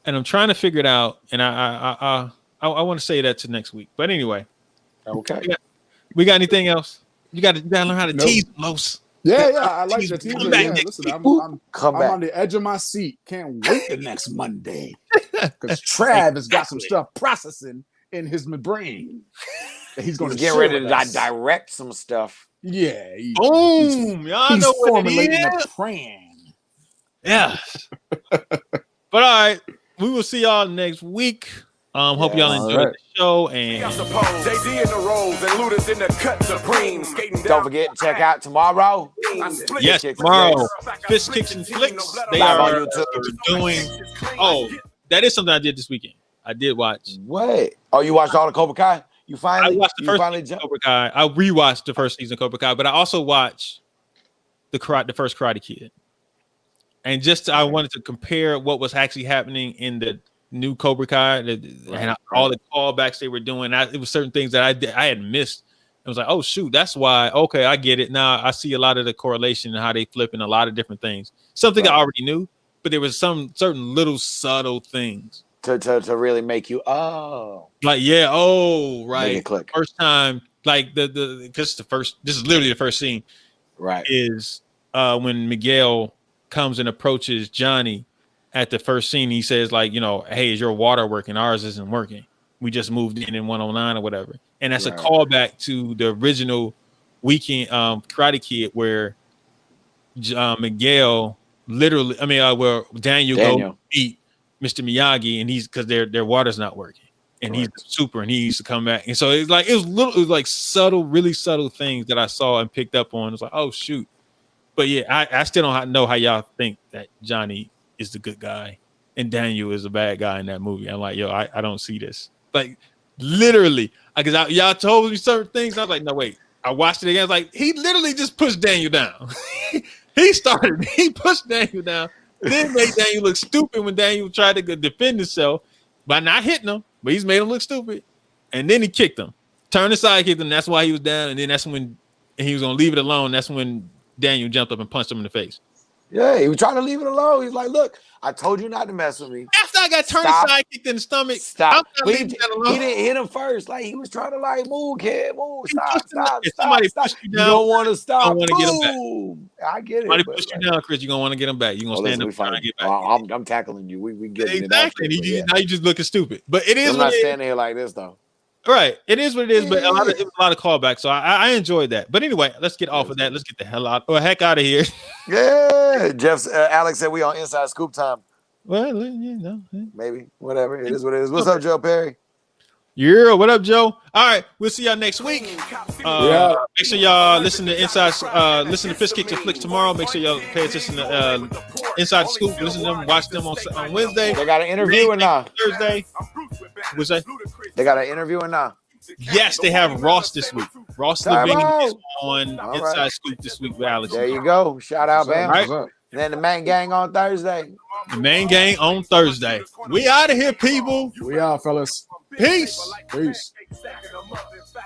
and I'm trying to figure it out, and I want to say that to next week. But anyway, okay. We got anything else? You got to learn how to tease Los. Yeah, I like the teaser. Yeah, listen, I'm on the edge of my seat. Can't wait the next Monday because Trav has got some stuff processing in his brain. He's going to get ready to direct some stuff. Yeah. Boom! Y'all know what formulating it is. a plan. Yeah. But all right, we will see y'all next week. Hope y'all enjoyed the show. And JD in the rolls and Luda's in the cut supreme. Don't forget to check out tomorrow. Yes, tomorrow. Fist Kicks and Flicks. They are doing. Oh, that is something I did this weekend. I did watch. What? Oh, you watched all the Cobra Kai? I watched the first season of Cobra Kai. I rewatched the first season of Cobra Kai, but I also watched the first Karate Kid. And I wanted to compare what was actually happening in the new Cobra Kai and all the callbacks they were doing. It was certain things that I had missed. It was like, oh shoot, that's why. Okay, I get it now. I see a lot of the correlation and how they flip in a lot of different things. Something I already knew, but there was some certain little subtle things to really make you right. Make it click. First time, like this is literally the first scene. Right. Is when Miguel comes and approaches Johnny at the first scene. He says, like, hey, is your water working? Ours isn't working. We just moved in 109 or whatever. And that's a callback to the original weekend Karate Kid where Miguel where Daniel go beat Mr. Miyagi, and he's because their water's not working, and he's super, and he used to come back, and so it was like subtle, really subtle things that I saw and picked up on. It was like, oh shoot, but yeah, I still don't know how y'all think that Johnny is the good guy and Daniel is the bad guy in that movie. I'm like, yo, I don't see this. Like literally, because y'all told me certain things. I was like, no wait. I watched it again. I was like, he literally just pushed Daniel down. He pushed Daniel down. Then made Daniel look stupid when Daniel tried to defend himself by not hitting him, but he's made him look stupid. And then he kicked him, turned aside, kicked him. That's why he was down. And then that's when he was going to leave it alone. That's when Daniel jumped up and punched him in the face. Yeah, he was trying to leave it alone. He's like, look, I told you not to mess with me. After I got turned aside, kicked in the stomach. Stop. He didn't hit him first. Like, he was trying to move, kid. Move. Stop. Somebody pushed you down. You don't want to stop. I want to get him back. I get it. Somebody pushed you down, Chris. You're going to want to get him back. You're going to stand up and try to get back. I'm tackling you. We get it. Exactly. Now you just looking stupid. But it is I'm not standing here like this, though. Right. It is what it is, but it was a lot of callbacks. So I enjoyed that. But anyway, let's get off of that. Let's get the heck out of here. Yeah. Alex said we on Inside Scoop time. Well, maybe. Whatever. It is what it is. What's up, Joe Perry? Yeah, what up, Joe? All right, we'll see y'all next week. Make sure y'all listen to Fist Kicks and Flicks tomorrow. Make sure y'all pay attention to Inside Scoop. Listen to them, watch them on Wednesday. They got an interview or not? Thursday. What's that? They got an interview or not? Yes, they have Ross this week. Ross Levine is on Inside Scoop this week with Alex. There you go. Shout out, Bam. Right. And then the main gang on Thursday. The main gang on Thursday. We out of here, people. We out, fellas. Peace. Peace.